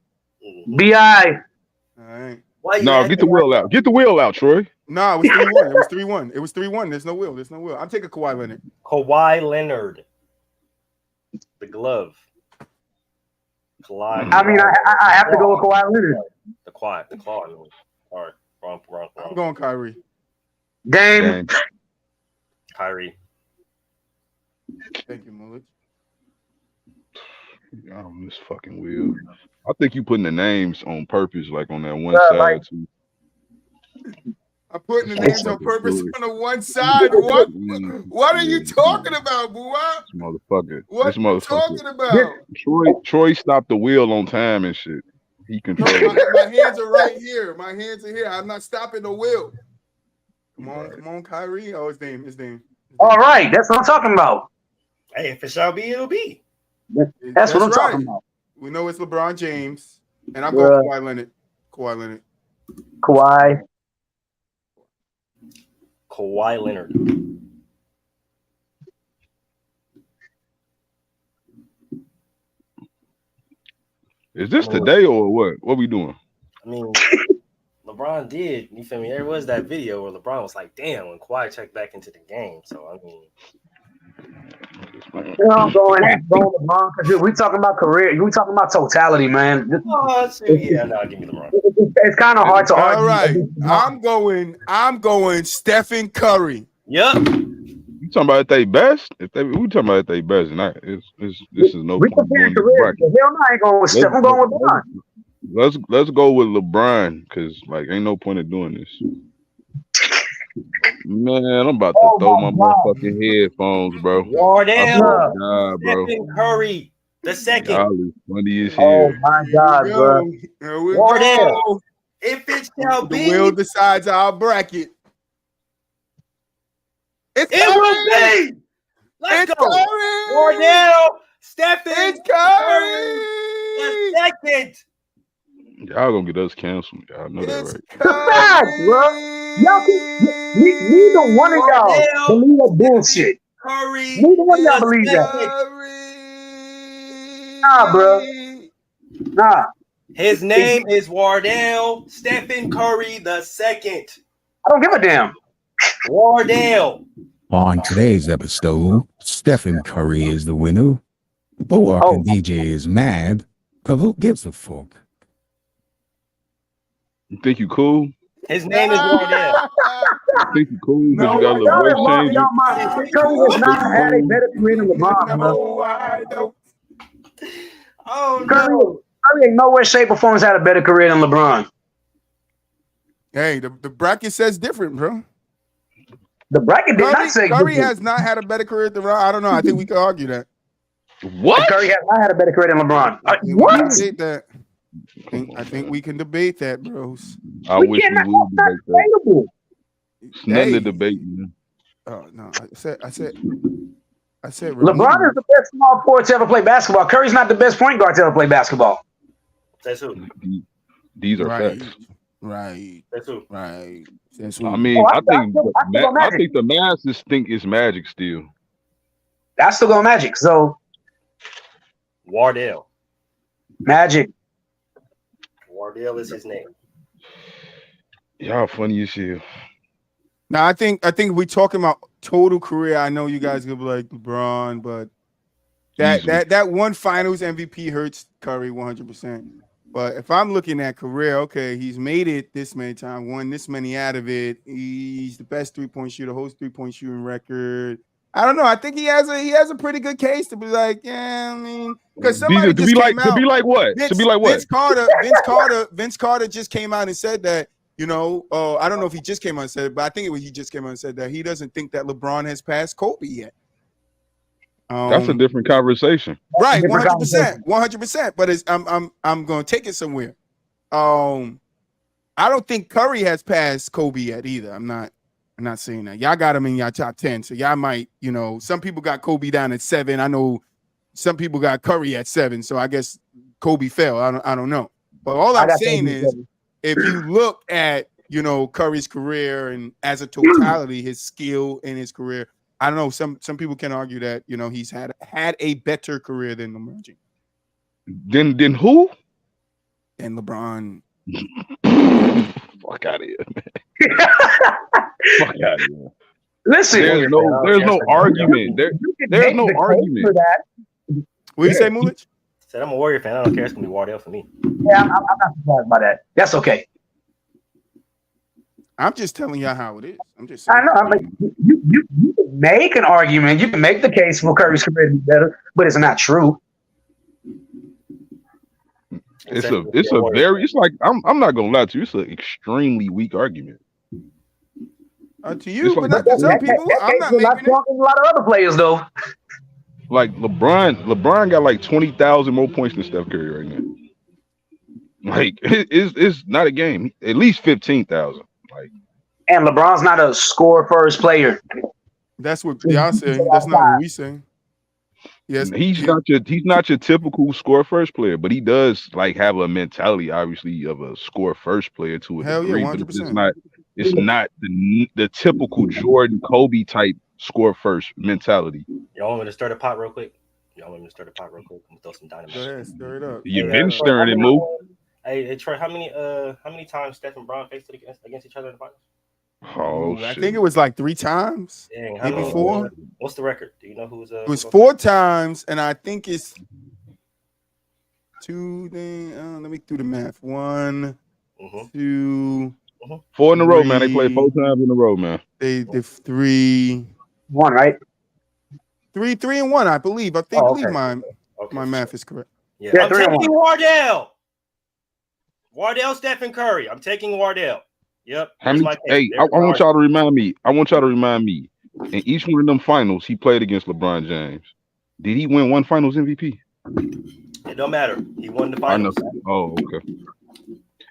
All right. Why you No, get the wheel out. Get the wheel out, Troy. No, it was 3-1. It was 3-1. There's no will. I'm taking Kawhi Leonard. Kawhi Leonard. The glove. Kawhi. I mean, I have to go with Kawhi Leonard. The claw. I mean. All right. Wrong. I'm going Kyrie. Dame. Kyrie. Thank you, Mullet. On this fucking wheel. I think you putting the names on purpose, like on that one Yeah, side like- too. I'm putting the names on purpose on the one side. What are you talking about, Boo? This motherfucker. What This are you motherfucker. talking about? Troy stopped the wheel on time and shit. He No, controlled. my hands are right here. My hands are here. I'm not stopping the wheel. Come on, Kyrie. Oh, it's Dame. All right. That's what I'm talking about. Hey, if it shall be, it'll be. That's what I'm right. talking about. We know it's LeBron James, and I'm going Kawhi Leonard. Kawhi Leonard. Is this today or what? What we doing? I mean, LeBron did. You feel me? There was that video where LeBron was like, "Damn," when Kawhi checked back into the game. So I mean, You know, I'm going LeBron because we talking about career. We talking about totality, man. yeah, no, give me LeBron. It's kind of hard to argue. All right, I'm going Stephen Curry. Yep. You talking about if they best? We talking about if they best, and this is no We point comparing going to careers. bracket. Hell no, I ain't going with Steph. I'm going with LeBron. Let's go with LeBron because like ain't no point of doing this. Man, I'm about to throw my motherfucking headphones, bro. Wardell. God, bro. Stephen Curry, the second. Y'all is funny as Oh hell. my God, bro. Here we Wardell. go. If it shall The be, wheel decides our bracket. it will be. Let's go. Curry. Wardell, Stephen It's Curry, Curry. the second. Y'all gonna get us canceled. Y'all know that, It's right? The fact, bro. Y'all neither one of y'all believe that bullshit. Curry. Neither one of y'all believe that. Nah, bro. Nah. His name is Wardell Stephen Curry the second. I don't give a damn. Wardell. On today's episode, Stephen Curry is the winner. Bulwark and DJ is mad, but who gives a fuck? You think you cool? His name is Wardell. You think you cool because you got a little Y'all voice lost change? y'all mind. Curry has not had a better career than LeBron, bro. Oh no. Curry in no way, shape, or form has had a better career than LeBron. Hey, the bracket says different, bro. The bracket did not say Curry different. has not had a better career than LeBron. I don't know. I think we could argue that. What? Curry has not had a better career than LeBron. What? I think we can debate that, bros. I wish we would debate that. Debatable. It's nothing to debate, man. Oh no, I said. LeBron is the best small forward to ever play basketball. Curry's not the best point guard to ever play basketball. That's who. These are facts. Right. That's who. Right. I mean, I think the masses think it's Magic still. That's still going Magic. So Wardell. Magic. Wardell is his name. Y'all funny as hell. Now I think we talking about total career. I know you guys gonna be like LeBron, but that one Finals MVP hurts Curry 100%. But if I'm looking at career, okay, he's made it this many times, won this many out of it. He's the best 3-point shooter, holds 3-point shooting record. I don't know. I think he has a pretty good case to be like, yeah. I mean, because somebody to be like what? Vince Carter just came out and said that. I don't know if he just came out and said it, but I think he just came out and said that he doesn't think that LeBron has passed Kobe yet. That's a different conversation. Right, 100%. But I'm going to take it somewhere. I don't think Curry has passed Kobe yet either. I'm not saying that. Y'all got him in your top 10, so y'all might, some people got Kobe down at 7. I know some people got Curry at 7, so I guess Kobe fell. I don't know. But all I'm saying is, if you look at, Curry's career and as a totality, his skill in his career, I don't know. Some people can argue that, he's had a better career than LeBron James. Then who? And LeBron. Fuck out of here, man. Fuck out of here. Listen, there's no argument. There's no argument for that. What you say, Mulich? Said I'm a Warrior fan. I don't care. It's gonna be Wardell for me. Yeah, I'm not surprised by that. That's okay. I'm just telling y'all how it is. I'm just saying. I know. I'm like, you can make an argument. You can make the case for Curry's career to be better, but it's not true. It's like I'm not gonna lie to you. It's an extremely weak argument. To you, but not to some people. I'm not making talking a lot of other players though. Like LeBron got like 20,000 more points than Steph Curry right now. Like it's not a game. At least 15,000. Like, and LeBron's not a score first player. That's what y'all saying. That's not what we saying. Yes, he's not your typical score first player, but he does like have a mentality, obviously, of a score first player to a degree. 100%. It's not the typical Jordan Kobe type score first mentality. Y'all want me to start a pot real quick? I'm gonna throw some dynamite. Go ahead, stir it up. You've been stirring it, Muu. Hey, Troy, how many times Steph and Bron faced it against each other in the finals? Oh, I think it was like 3 times. Dang, maybe 4. What's the record? Do you know who's? It was 4 times, and I think it's 2. Then let me do the math. 1, 2, 4 in a row, man. They played 4 times in a row, man. They did 3, 1, right? 3 and 1, I believe. I believe my math is correct. Yeah, I'm taking Wardell. Wardell, Stephen Curry. I'm taking Wardell. Yep. I want y'all to remind me. In each one of them finals, he played against LeBron James. Did he win one Finals MVP? It don't matter. He won the finals. Oh, okay.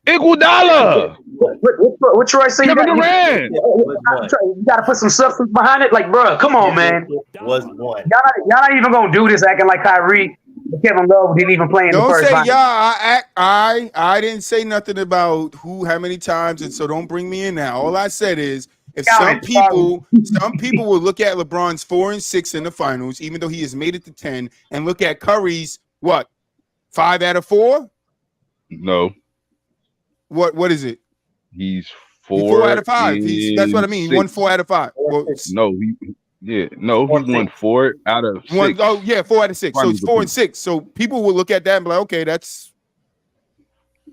Iguodala. What Troy say? You gotta put some substance behind it. Like, bro, come on, man. Was one. Y'all not even gonna do this acting like Kyrie. Kevin Love didn't even play in the first Don't say finals. I didn't say nothing about how many times, and so don't bring me in now. All I said is if some people will look at LeBron's 4 and 6 in the finals, even though he has made it to 10, and look at Curry's 5 out of 4? No. What is it? He's 4 out of 5. That's what I mean. He won 4 out of 5. Well, he won 4 out of 6. 4 out of 6. So it's 4 and 6. So people will look at that and be like, okay, that's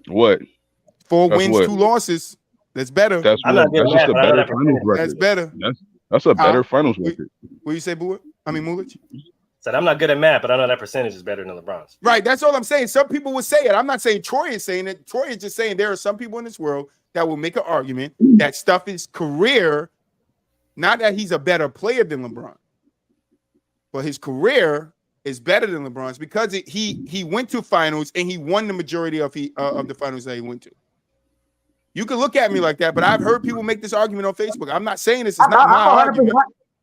what? 4 wins, 2 losses. That's better. That's just a better finals record. That's better. That's a better finals record. What you say, Boo? I mean, Mulich? Said I'm not good at math, but I know that percentage is better than LeBron's. Right. That's all I'm saying. Some people would say it. I'm not saying Troy is saying it. Troy is just saying there are some people in this world that will make an argument that stuff is career, not that he's a better player than LeBron, but his career is better than LeBron's because he went to finals and he won the majority of the finals that he went to. You can look at me like that, but I've heard people make this argument on Facebook. I'm not saying this is not my argument.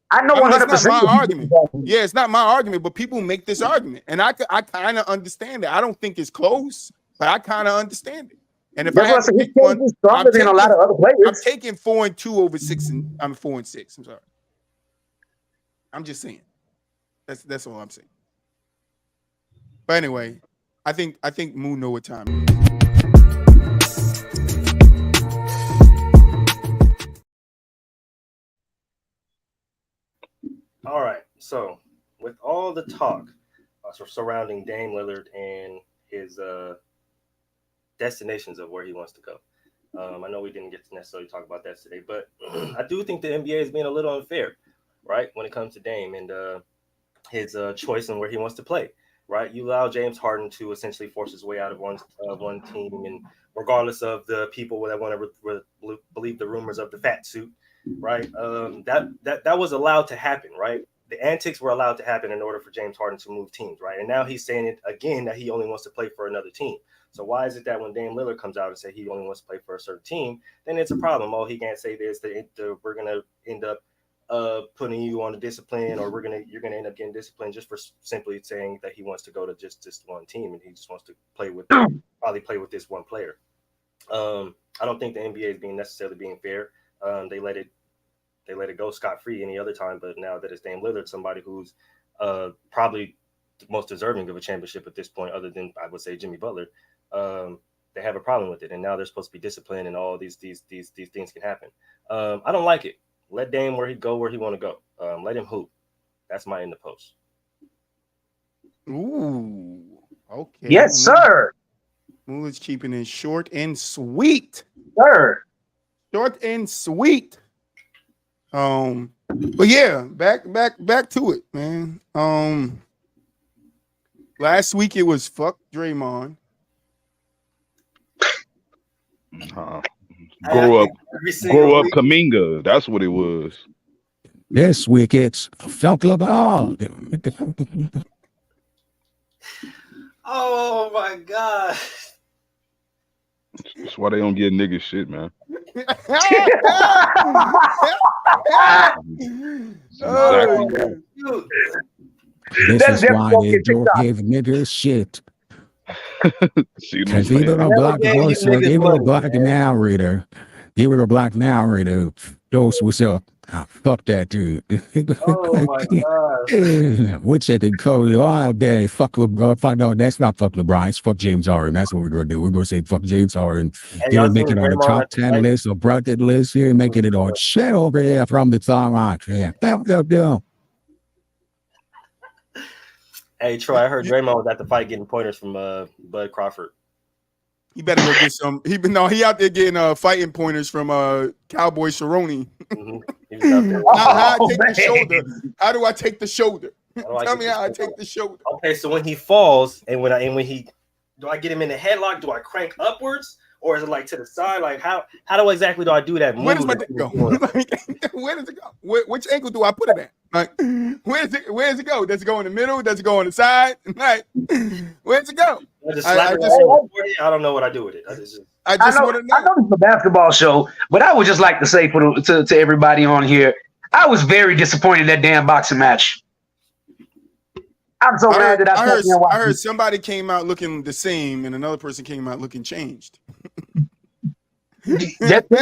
I know 100%. It's not my argument. Yeah, it's not my argument, but people make this argument, and I kind of understand it. I don't think it's close, but I kind of understand it. And if I have to pick one, I'm taking, a lot of other players. I'm taking 4 and 2 over 6, and I'm 4 and 6. I'm sorry. I'm just saying. That's all I'm saying. But anyway, I think Muu know what time it is. All right. So with all the talk surrounding Dame Lillard and his destinations of where he wants to go, I know we didn't get to necessarily talk about that today, but I do think the NBA is being a little unfair, right, when it comes to Dame and his choice and where he wants to play. Right, you allow James Harden to essentially force his way out of one team, and regardless of the people that want to believe the rumors of the fat suit, right? That was allowed to happen, right? The antics were allowed to happen in order for James Harden to move teams, right? And now he's saying it again that he only wants to play for another team. So why is it that when Dame Lillard comes out and say he only wants to play for a certain team, then it's a problem? Oh, he can't say this. We're gonna end up putting you on a discipline, or you're gonna end up getting disciplined just for simply saying that he wants to go to just one team and he just wants to probably play with this one player. I don't think the NBA is necessarily being fair. They let it go scot-free any other time, but now that it's Dame Lillard, somebody who's probably the most deserving of a championship at this point, other than I would say Jimmy Butler, they have a problem with it, and now they're supposed to be disciplined, and all these things can happen. I don't like it. Let Dame where he want to go. Let him hoop. That's my end of post. Ooh, okay. Yes, sir. Mulich's keeping it short and sweet, sir. Short and sweet. But yeah, back to it, man. Last week it was fuck Draymond. Grow up, Kaminga. That's what it was. This week it's fuck LeBron. Oh my god. That's why they don't get niggas shit, man. This is why they don't give niggas shit. Because even a black voice, even a black narrator, knows what's up. Oh, fuck that dude. Oh my god. Which I can call you all day. Fuck LeBron. No, that's not fuck LeBron. It's fuck James Harden. That's what we're gonna do. We're gonna say fuck James Harden. He'll make it on the top 10 list or bracket list. He'll making it on shit over here from the song on. Yeah. Hey Troy, I heard Draymond was at the fight getting pointers from Bud Crawford. He better go get some. He out there getting fighting pointers from Cowboy Cerrone. Mm-hmm. He was out there. How I take the shoulder? How do I take the shoulder? Tell me how I take the shoulder. Okay, so when he falls and when he do I get him in the headlock? Do I crank upwards? Or is it like to the side? Like how exactly do I do that move? Where does my dick go? Where does it go? Which angle do I put it at? Like, where does it go? Does it go in the middle? Does it go on the side? Like, where does it go? I don't know what I do with it. I know it's a basketball show, but I would just like to say to everybody on here, I was very disappointed in that damn boxing match. I'm so mad that I I heard somebody came out looking the same and another person came out looking changed. That boy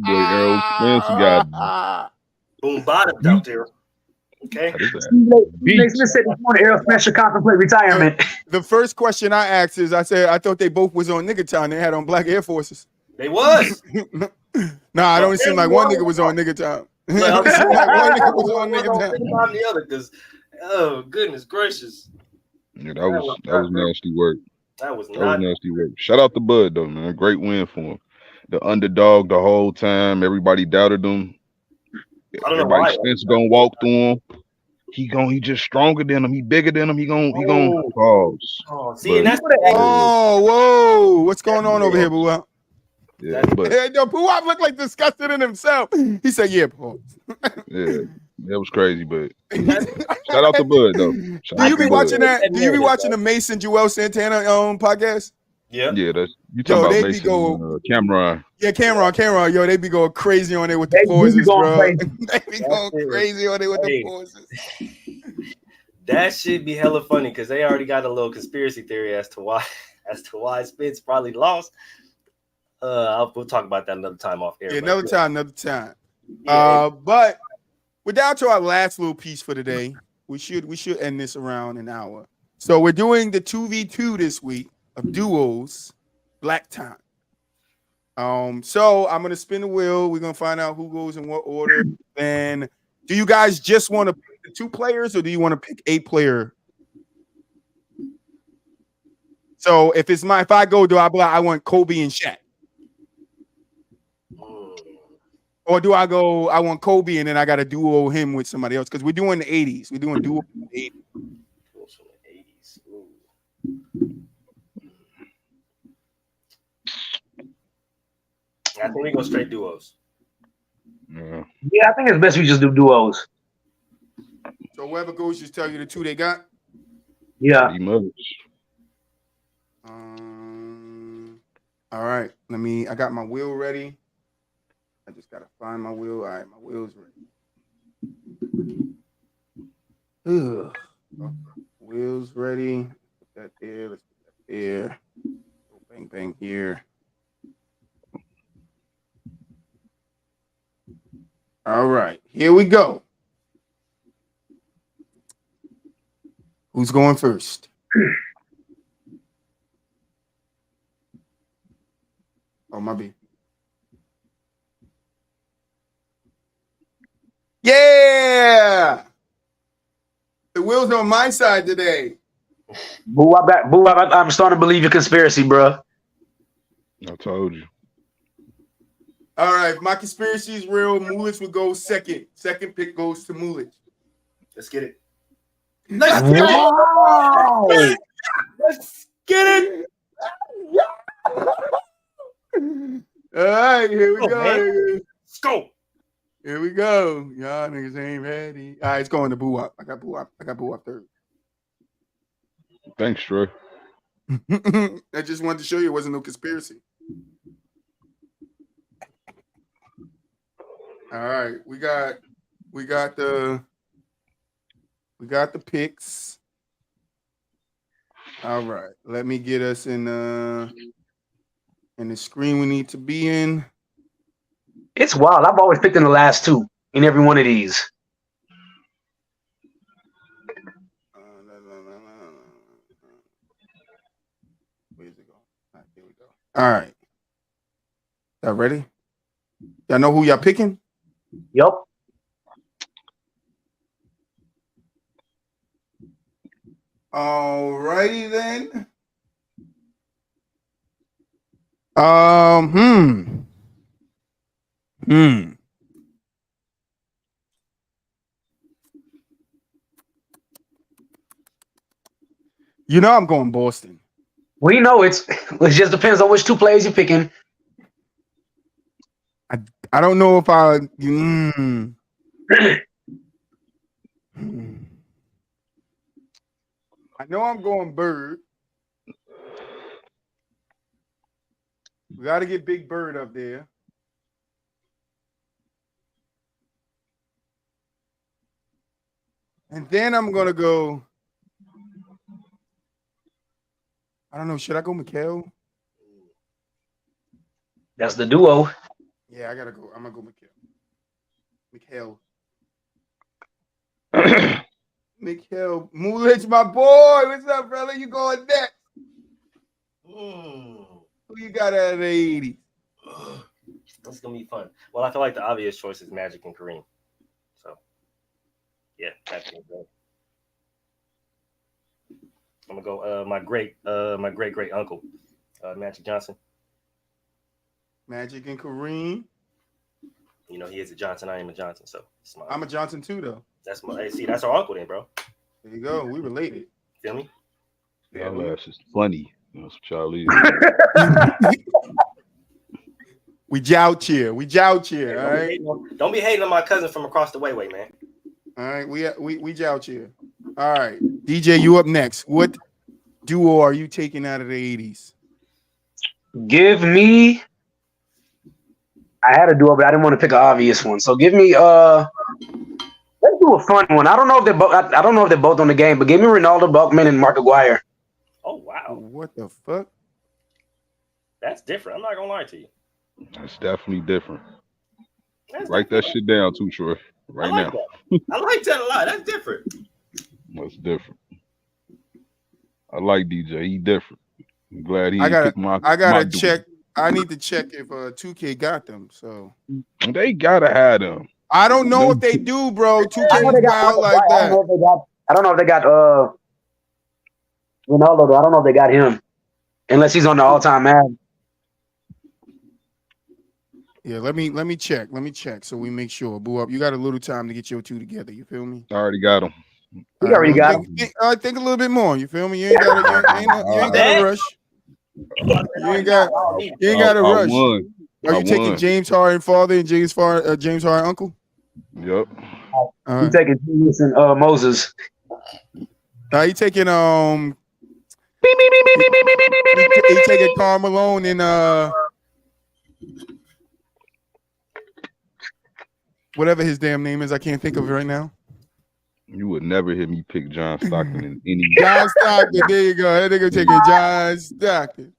Errol Spence got boom bottomed out there. Okay. Makes me say Errol Spence should contemplate retirement. The first question I asked is, I said, I thought they both was on nigga time. They had on black Air Forces. They was. Nah, it only seemed like one nigga was on nigga time. It seemed like one nigga was on nigga time. The other, because, oh goodness gracious. Yeah, that was nasty work. That was nasty work. Shout out to Bud though, man. Great win for him. The underdog the whole time. Everybody doubted him. Everybody Spence gonna walk through him. He just stronger than him. He bigger than him. He gonna pause. Oh, see, and that's whoa. What's going on over here, Boo? Yeah, but Boo looked like disgusted in himself. He said, "Yeah, pause." Yeah, that was crazy, but shout out to Bud though. Do you be watching that? Do you be watching the Mason Joel Santana podcast? Yeah, that's you talking about Mason, Cameron. Yeah, Cameron. Yo, they be going crazy on it with the pauses, bro. They be going crazy on it with the pauses. That should be hella funny because they already got a little conspiracy theory as to why Spence probably lost. We'll talk about that another time off air. Yeah, another time. Yeah. But we're down to our last little piece for today. We should end this around an hour. So we're doing the 2v2 this week of Duos Blacktop. So I'm gonna spin the wheel. We're gonna find out who goes in what order. And do you guys just want to pick the 2 players, or do you want to pick a player? So if I go, I want Kobe and Shaq? Or do I go, I want Kobe and then I got to duo him with somebody else? Because we're doing the 80s. We're doing duo from the 80s. I think we go straight duos. Yeah, I think it's best we just do duos. So whoever goes, just tell you the 2 they got? Yeah. All right. I got my wheel ready. I just gotta find my wheel. All right, my wheel's ready. Wheel's ready. Put that there. Let's put that there. Bang, bang here. All right, here we go. Who's going first? Oh, my B. Yeah, the wheel's on my side today. Boo, I'm starting to believe your conspiracy, bro. I told you. All right, my conspiracy is real. Mulich would go second. Second pick goes to Mulich. Let's get it. Let's get it. Let's get it. All right, here we go. Let's go. Here we go. Y'all niggas ain't ready. All right, it's going to Boo Up. I got Boo Up third. Thanks, Troy. I just wanted to show you it wasn't no conspiracy. All right, we got the picks. All right, let me get us in the screen we need to be in. It's wild. I've always picked in the last 2 in every one of these. Where's it go? Right, here we go. All right, y'all ready? Y'all know who y'all picking? Yep. All righty then. You know I'm going Boston. We know it just depends on which 2 players you're picking. I don't know if I I know I'm going Bird. We got to get Big Bird up there. And then I'm gonna go. I don't know. Should I go Mikal? That's the duo. Yeah, I gotta go. I'm gonna go Mikal. Mikal. Moolich, my boy. What's up, brother? You going next? Who you got out of the 80s? This is gonna be fun. Well, I feel like the obvious choice is Magic and Kareem. So, yeah, that's gonna go. I'm gonna go. My great uncle, Magic Johnson. Magic and Kareem. You know he is a Johnson. I am a Johnson. So I'm a Johnson too, though. That's my. Hey, see, that's our uncle then, bro. There you go. We related. Feel me? Yeah, that's just funny. That's what y'all is. We jouch here. We jouch here. All right. Don't be hating on my cousin from across the way, man. All right. We jouch here. All right. DJ, you up next. What duo are you taking out of the 80s? Give me. I had a duo, but I didn't want to pick an obvious one. So give me let's do a fun one. I don't know if they're both. I don't know if they're both on the game, but give me Ronaldo Buckman and Mark Aguirre. Oh wow. What the fuck? That's different. I'm not gonna lie to you. That's definitely different. Write that shit down too, Troy. Right now. I like that a lot. That's different. That's different. I like DJ. He different. I'm glad he. I gotta check. I need to check if 2K got them. So they gotta have them. I don't know if they do, bro. 2K is wild like that. I don't know if they got Ronaldo though. I don't know if they got him, unless he's on the all-time ad. Yeah, let me check. Let me check so we make sure. Boo up. You got a little time to get your two together. You feel me? I already got him. We already got him. I think a little bit more. You feel me? You ain't got to rush. You ain't got to rush. Are you taking James Harden father and James Harden uncle? Yep. You taking Jesus and Moses? You taking he taking Karl Malone and whatever his damn name is. I can't think of it right now. You would never hear me pick John Stockton in any. John Stockton, there you go. That nigga taking John Stockton.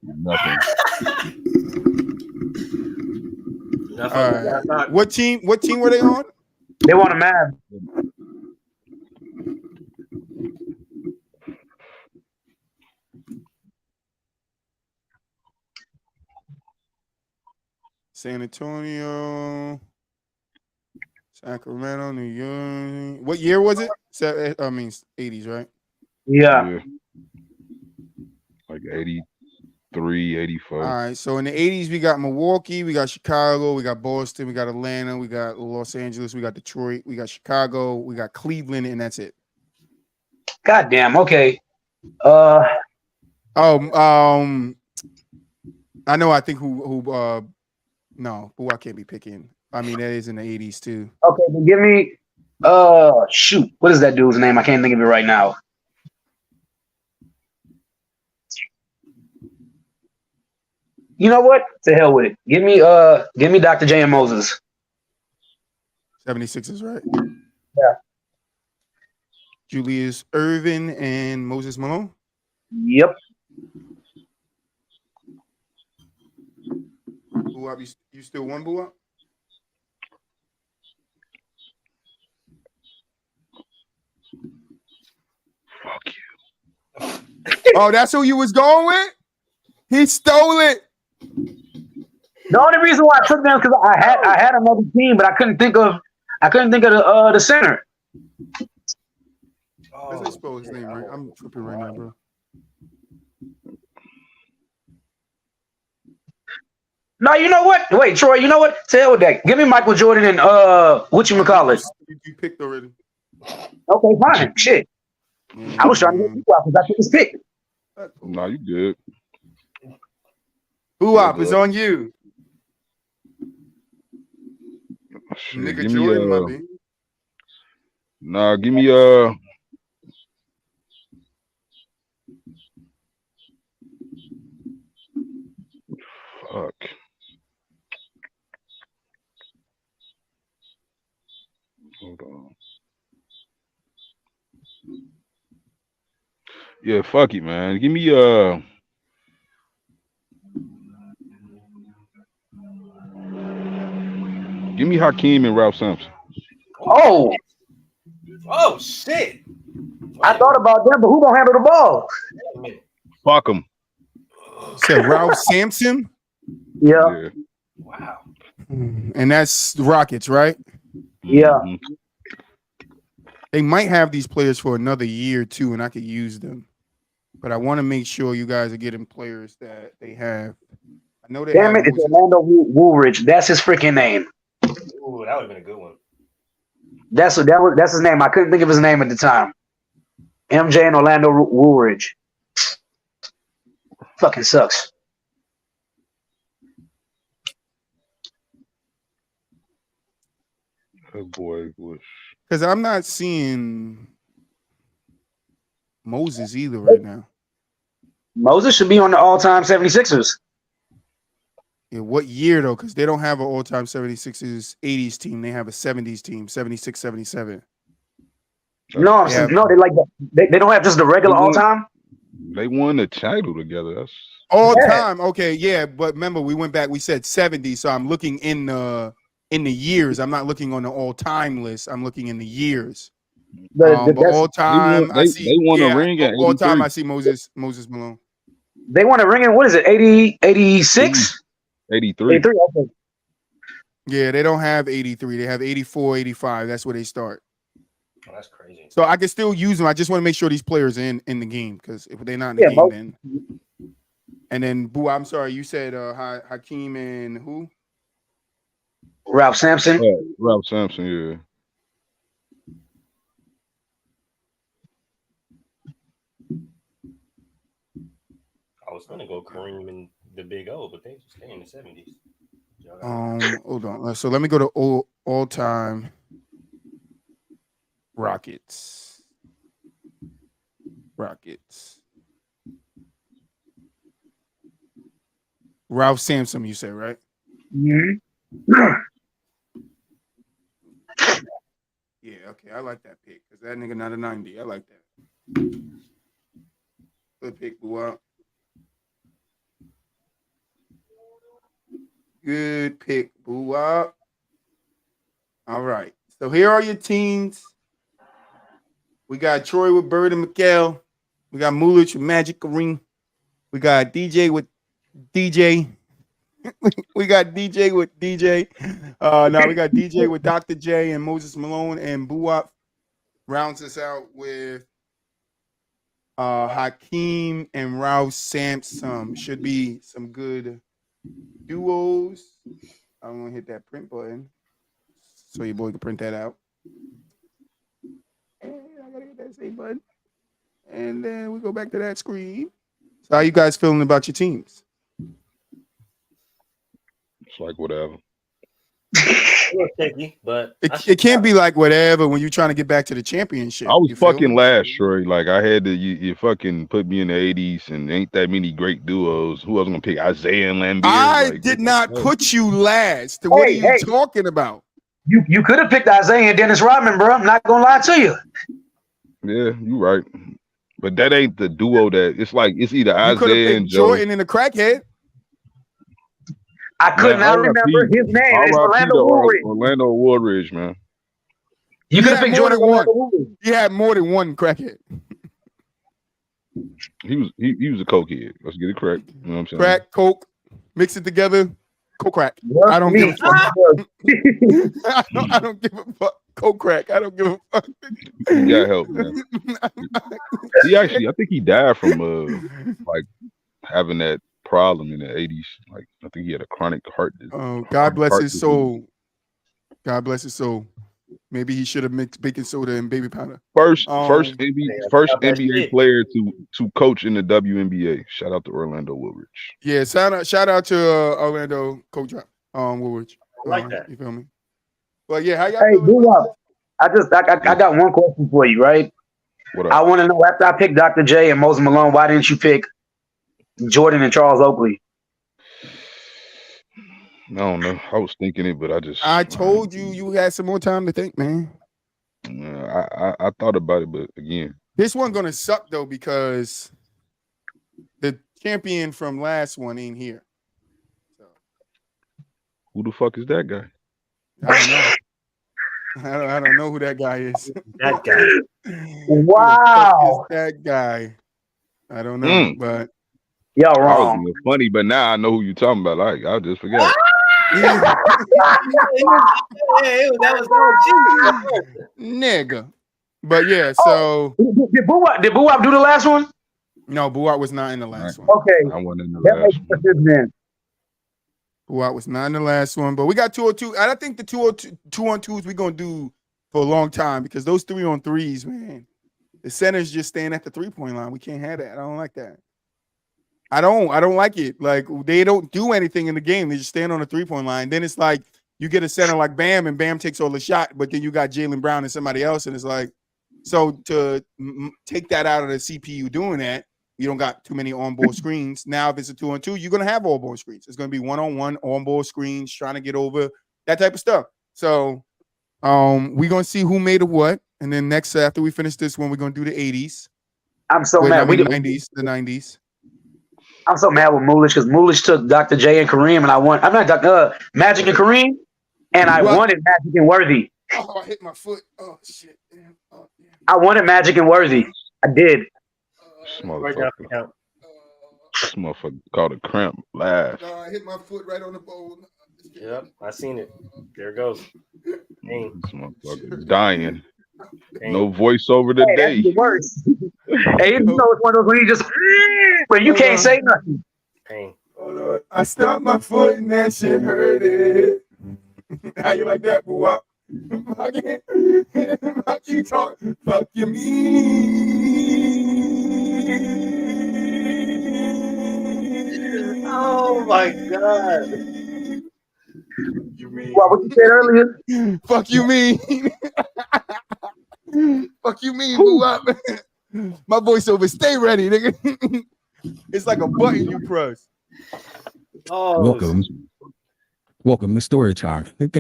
Nothing. All right. What team were they on? They want a Mavs. San Antonio, Sacramento, New York. What year was it? 80s, right? Yeah. Like 83, 84. All right. So in the 80s, we got Milwaukee, we got Chicago, we got Boston, we got Atlanta, we got Los Angeles, we got Detroit, we got Chicago, we got Cleveland, and that's it. God damn. Okay. I know. I think who I can't be picking. I mean, that is in the 80s too. Okay, then give me shoot. What is that dude's name? I can't think of it right now. You know what? To hell with it. Give me Dr. J and Moses. 76 is right. Yeah. Julius Erving and Moses Malone. Yep. Boo up, you still one boo up? Fuck you. Oh, that's who you was going with? He stole it. The only reason why I took them because I had another team, but I couldn't think of the center. That's how you spell his name, right? I'm tripping right now, bro. No, you know what? Wait, Troy, you know what? To hell with that. Give me Michael Jordan and whatchamacallit. You picked already. Okay, fine. Shit. I was trying to get you out because I took his pick. No, you good. Who up? It's on you. Shit, Nigga Jordan, my baby. Nah, give me fuck. Hold on. Yeah, fuck it, man. Give me Hakeem and Ralph Sampson. Oh shit! I thought about them, but who gonna handle the ball? Fuck them. Said Ralph Sampson. Yeah. Wow. And that's the Rockets, right? Yeah. Mm-hmm. They might have these players for another year too, and I could use them. But I want to make sure you guys are getting players that they have. I know they Damn have it, it's Orlando Woolridge. That's his freaking name. Ooh, that would have been a good one. That's his name. I couldn't think of his name at the time. MJ and Orlando Woolridge. Fucking sucks. Oh boy, because I'm not seeing Moses either right now. Moses should be on the all-time 76ers. Yeah, what year though? Because they don't have an all-time 76ers 80s team. They have a 70s team, 76, 77. No, they like they don't have just the regular all-time. They won the title together. That's all time. Okay, yeah, but remember we went back. We said 70, so I'm looking in the years. I'm not looking on the all-time list. I'm looking in the years. But all time, they won a ring at all time. I see Moses Malone. They won a ring in what is it? 80, 86? 83. 83. Okay. Yeah, they don't have 83. They have 84, 85. That's where they start. Oh, that's crazy. So I can still use them. I just want to make sure these players are in the game, because if they're not in the game, then. And then, Boo, I'm sorry, you said Hakeem and who? Ralph Sampson. Ralph Sampson, yeah. I was gonna go Kareem and the Big O, but they stay in the 70s. Hold on. So let me go to all time Rockets. Ralph Sampson, you say, right? Mm-hmm. Yeah, okay. I like that pick because that nigga not a 90. I like that. Good pick, Boo. Good pick, Boo. All right. So here are your teams. We got Troy with Bird and McHale. We got Mulich with Magic Kareem. We got DJ with DJ. We got DJ with DJ. Now we got DJ with Dr. J and Moses Malone, and Boo rounds us out with Hakeem and Ralph Sampson. Should be some good duos. I'm gonna hit that print button so your boy can print that out. And I gotta hit that save button. And then we go back to that screen. So how you guys feeling about your teams? It's like whatever. But it can't be like whatever when you're trying to get back to the championship. I was fucking last, Troy. Like I had to, you fucking put me in the 80s, and ain't that many great duos. Who else gonna pick Isaiah and Lambeer? I did not put you last. What are you talking about? You could have picked Isaiah and Dennis Rodman, bro. I'm not gonna lie to you. Yeah, you right. But that ain't the duo that it's like it's either Isaiah and Jordan and the crackhead. I could not remember his name. It's Orlando Woolridge. Orlando Woolridge, man. You could have picked Jordan one. He had more than one crackhead. He was a cokehead. Let's get it correct. You know what I'm saying? Crack, coke, mix it together. Coke crack. I don't give a fuck. I don't give a fuck. Coke crack. I don't give a fuck. You got help, man. I think he died from like having that problem in the 80s. Like I think he had a chronic heart disease. Oh, God bless his soul. God bless his soul. Maybe he should have mixed baking soda and baby powder. First NBA player to coach in the WNBA. Shout out to Orlando Woolridge. Yeah, shout out to Orlando coach Woolridge. I like that. You feel me? But yeah, how y'all I got one question for you, right? What up? I want to know, after I picked Dr. J and Moses Malone, why didn't you pick Jordan and Charles Oakley? I don't know. I was thinking it, but I told you had some more time to think, man. I thought about it, but again, This one gonna suck though because the champion from last one ain't here. So. Who the fuck is that guy? I don't know. I don't know who that guy is. That guy. Wow. That guy. I don't know, but y'all I was wrong. being funny, but now I know who you're talking about. Like, I just forgot. Nigga. But yeah, so Did Boo do the last one? no, Buat was not in the last one. Okay. I went in the That last makes one. sense then. Buat was not in the last one, but we got 202. And I think the 2-on-2s we're gonna do for a long time because those 3-on-3s, man, the centers just stand at the 3-point line. We can't have that. I don't like that. I don't like it. Like they don't do anything in the game. They just stand on the 3-point line. Then it's like you get a center like Bam, and Bam takes all the shot, but then you got Jaylen Brown and somebody else, and it's like, so to take that out of the CPU doing that, you don't got too many on-ball screens. Now, if it's a 2-on-2, you're gonna have all-ball screens. It's gonna be one-on-one on-ball screens, trying to get over that type of stuff. So, we're gonna see who made a what, and then next after we finish this one, we're gonna do the 80s. I'm so mad. The 90s. I'm so mad with Mulish because Mulish took Dr. J and Kareem, and I'm not Magic and Kareem, and I wanted Magic and Worthy. Oh, I hit my foot. Oh shit. Damn. Oh, damn. I wanted Magic and Worthy. I did. This motherfucker called a cramp laugh. I hit my foot right on the bowl. Yep, I seen it. There it goes. This motherfucker dying. No voiceover today. That's the worst. Hey, you know it's one of those when you just when you can't say nothing. Pain. I stopped my foot and that shit hurted. How you like that, boy? I keep talking. Fuck you, me. Oh my god. What you said earlier? Fuck you, mean. Fuck you, mean, boo up. My voiceover, stay ready, nigga. It's like a button you press. Oh, Welcome to Story Time. Oh, I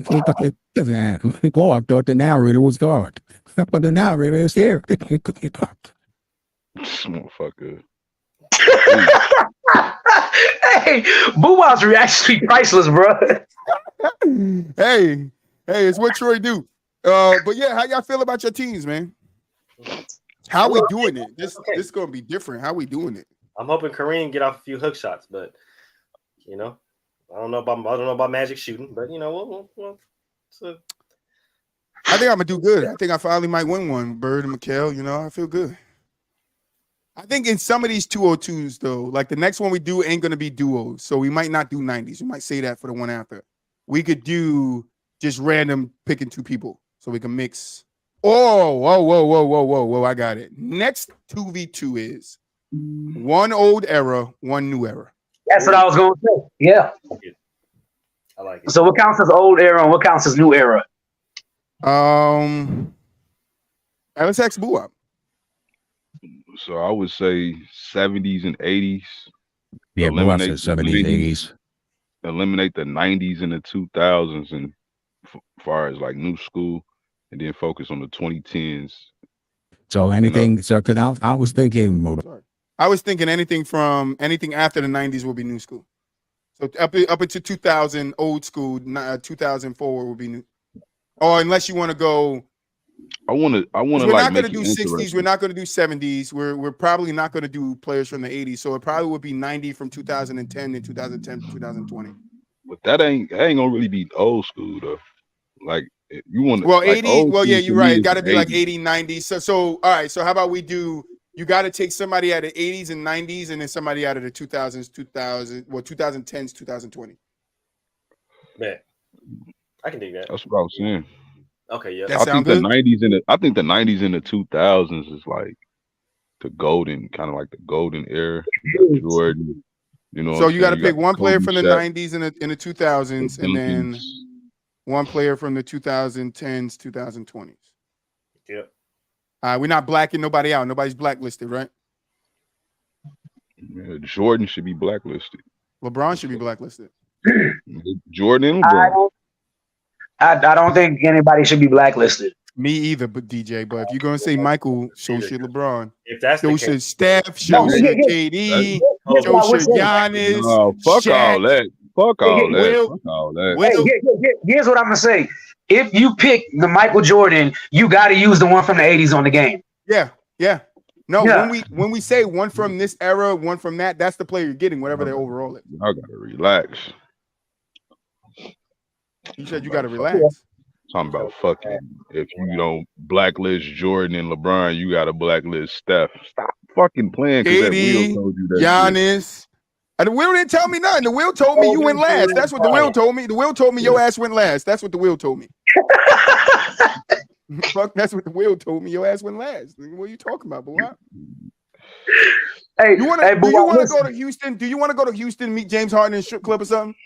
thought the narrator was God, but the narrator is here. This motherfucker. Hey, Boo-Wow's reaction be priceless, bro. Hey, it's what Troy do. But yeah, how y'all feel about your teams, man? How we doing it? This is gonna be different. How we doing it? I'm hoping Kareem get off a few hook shots, but you know, I don't know about Magic shooting, but you know, I think I'm gonna do good. I think I finally might win one. Bird and Mikhail, you know, I feel good. I think in some of these 202s though, like the next one we do ain't gonna be duos, so we might not do 90s. We might say that for the one after. We could do just random picking two people, so we can mix. Whoa! I got it. Next 2v2 is one old era, one new era. That's what I was going to say. Yeah. I like it. So what counts as old era and what counts as new era? Let's ask Boo up. So I would say 70s and 80s. Yeah, eliminate 70s, 80s. Eliminate the 90s and the 2000s, and far as like new school, and then focus on the 2010s. So anything, so because I was thinking, anything after the 90s will be new school. So up into 2000, old school, 2004 will be new. Or unless you want to go. I want to. We're not going to do 60s. We're not going to do 70s. We're probably not going to do players from the 80s. So it probably would be 90 from 2010 and 2010 to 2020. But that ain't gonna really be old school though. Like you want to. Well, like 80. Well, yeah, you're right. It got to be 80s. like 80, 90. So all right. So how about we do? You got to take somebody out of the 80s and 90s, and then somebody out of the 2000s, 2010s, 2020. Man, I can dig that. That's what I was saying. Okay, yeah. That I sound think good? I think the 90s and the 2000s is like the golden, kind of like the golden era. Jordan, you know. So you got to pick one player Kobe, from the Shaq, 90s and the 2000s, and then one player from the 2010s, 2020s. Yep. We're not blacking nobody out. Nobody's blacklisted, right? Yeah, Jordan should be blacklisted. LeBron should be blacklisted. Jordan and LeBron. I don't think anybody should be blacklisted. Me either, but DJ. But if you're gonna say Michael, so should LeBron. If that's so the should case, Steph, so should KD, so should Giannis. No, fuck Shaq. all that. Fuck all that. Will, fuck all that. Here's what I'm gonna say. If you pick the Michael Jordan, you got to use the one from the 80s on the game. Yeah. No, when we say one from this era, one from that, that's the player you're getting, whatever their overall is. I gotta relax. You said you gotta relax. Talking about fucking, if you don't blacklist Jordan and LeBron, you gotta blacklist Steph. Stop fucking playing because that Will told you that. Giannis. And the Will didn't tell me nothing. The Will told me you went last. That's what the Will told me. The Will told me your ass went last. That's what the Will told me. Fuck, that's what the Will told me. Your ass went last. What are you talking about, boy? Hey, do you want to go to Houston? Do you want to go to Houston and meet James Harden in a strip club or something?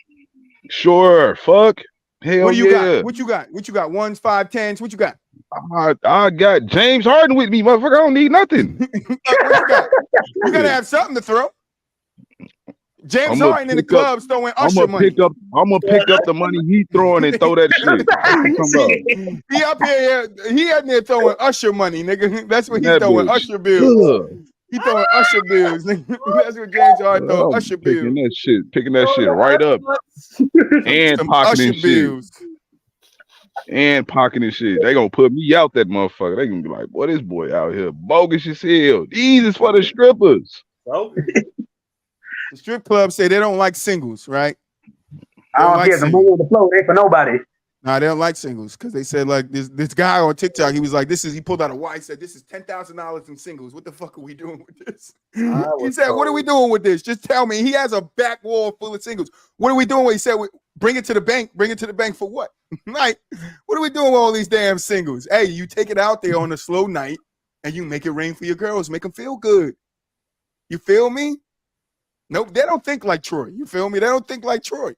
Sure. Fuck. Hell what do you yeah. got? What you got? What you got? Ones, 5, 10s. What you got? I got James Harden with me, motherfucker. I don't need nothing. What you got? You gotta have something to throw. James Harden in the clubs throwing Usher money. I'm gonna pick up the money he throwing and throw that shit. He up here, he out there throwing Usher money, nigga. That's what he's throwing. Usher bills. He throwing Usher bills, nigga. That's what James Harden throwing. Usher bills. Picking that shit right up, and pocketing shit. And pocketing shit. They gonna put me out that motherfucker. They gonna be like, "Boy, this boy out here bogus as hell. These is for the strippers." The strip clubs say they don't like singles, right? I don't care. The move on the floor, they for nobody. Nah, they don't like singles because they said like this guy on TikTok. He was like, he pulled out a watch. Said, "This is $10,000 in singles. What the fuck are we doing with this?" He said, "What are we doing with this? Just tell me." He has a back wall full of singles. What are we doing? He said, "Bring it to the bank. Bring it to the bank for what?" Like, what are we doing with all these damn singles? Hey, you take it out there on a slow night and you make it rain for your girls. Make them feel good. You feel me? Nope, they don't think like Troy. You feel me? They don't think like Troy.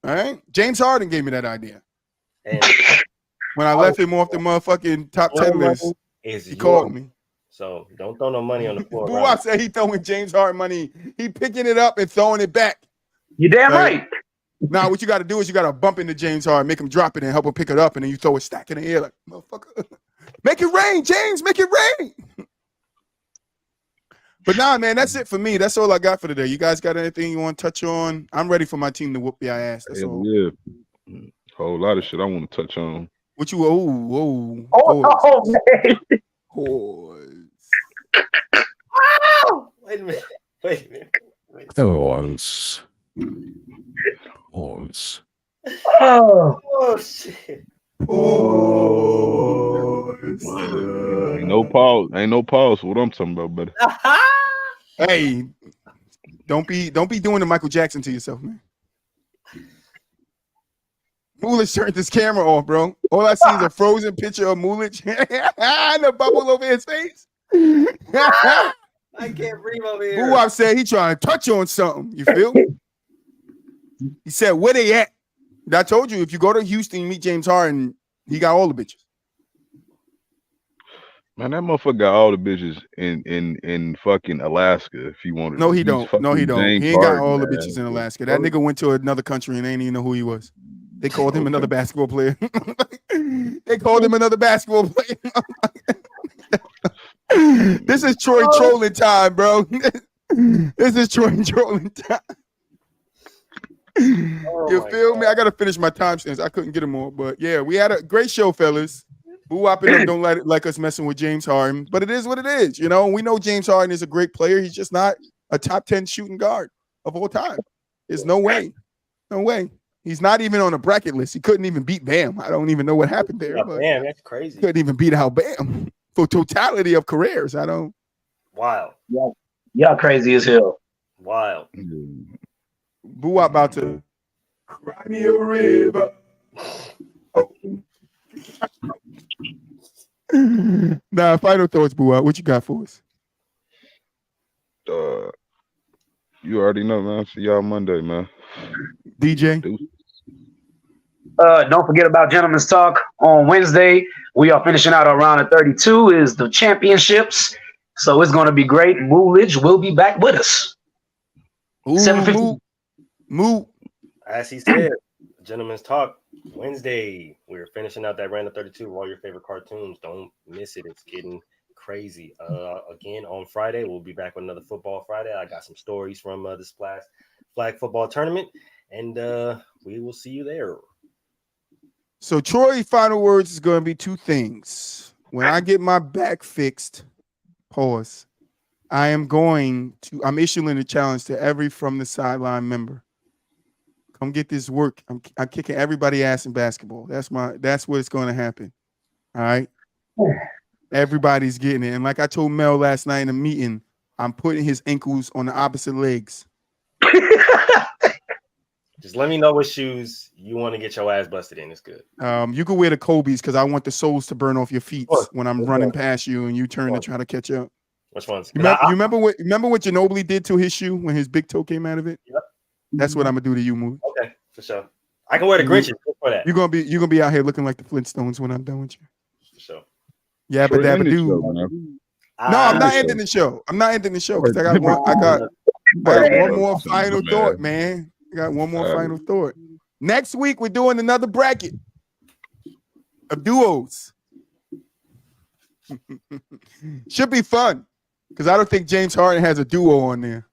All right? James Harden gave me that idea. And when I left him off the motherfucking top 10 list, he called me. So don't throw no money on the floor. Boo, I said he throwing James Harden money. He picking it up and throwing it back. You damn right. Now, what you got to do is you got to bump into James Harden, make him drop it and help him pick it up, and then you throw a stack in the air like, motherfucker. Make it rain, James. Make it rain. But nah, man, that's it for me. That's all I got for today. You guys got anything you want to touch on? I'm ready for my team to whoop your ass. That's all. Yeah. Whole lot of shit I want to touch on. What you? Man. Wait a minute. Horse. Oh shit. Ain't no pause. Ain't no pause for what I'm talking about, buddy. Hey, don't be doing the Michael Jackson to yourself, man. Moolich turned this camera off, bro. All I see is a frozen picture of Moolich and a bubble over his face. I can't breathe over here. Boo said he trying to touch on something. You feel me? He said, where they at? I told you, if you go to Houston and meet James Harden, he got all the bitches. Man, that motherfucker got all the bitches in fucking Alaska. If he wanted, no, he don't. No, he don't. James he ain't got Harden, all the bitches in Alaska. That nigga went to another country and they didn't even know who he was. They called him another basketball player. They called him another basketball player. This is Troy trolling time, bro. This is Troy trolling time. You feel me? I gotta finish my timestamps. I couldn't get them all, but yeah, we had a great show, fellas. Boo Wop and them don't like us messing with James Harden, but it is what it is. You know, we know James Harden is a great player. He's just not a top 10 shooting guard of all time. There's no way. No way. He's not even on a bracket list. He couldn't even beat Bam. I don't even know what happened there. But Bam, that's crazy. Couldn't even beat out Bam for totality of careers. I don't. Wild. Yeah. Y'all crazy as hell. Wild. Boo Wop about to cry me a river. Nah, final thoughts, Boo Wop. What you got for us? You already know, man. See y'all Monday, man. DJ. Don't forget about Gentlemen's Talk on Wednesday. We are finishing out our round of 32 is the championships. So it's going to be great. Moolich will be back with us. 7:50. Moo. As he said, Gentlemen's Talk Wednesday, we're finishing out that Random 32 of all your favorite cartoons. Don't miss it. It's getting crazy. Again, on Friday, we'll be back with another Football Friday. I got some stories from the Splash Flag Football Tournament, and we will see you there. So, Troy, final words is going to be two things. When I get my back fixed, pause, I'm issuing a challenge to every From the Sideline member. Come get this work. I'm kicking everybody ass in basketball. That's what it's going to happen. All right. Everybody's getting it. And like I told Mel last night in a meeting, I'm putting his ankles on the opposite legs. Just let me know what shoes you want to get your ass busted in. It's good. You can wear the Kobe's because I want the soles to burn off your feet when I'm running past you and you turn to try to catch up. Which ones? You remember what Ginobili did to his shoe when his big toe came out of it? Yep. That's what I'm gonna do to you, Muu. Okay, for sure. I can wear the Grinches for that. You're gonna be out here looking like the Flintstones when I'm done with you. For sure. Yeah, but that dude. No, I'm not ending the show. I'm not ending the show because I got one more final thought, man. I got one more final thought. Next week we're doing another bracket of duos. Should be fun because I don't think James Harden has a duo on there.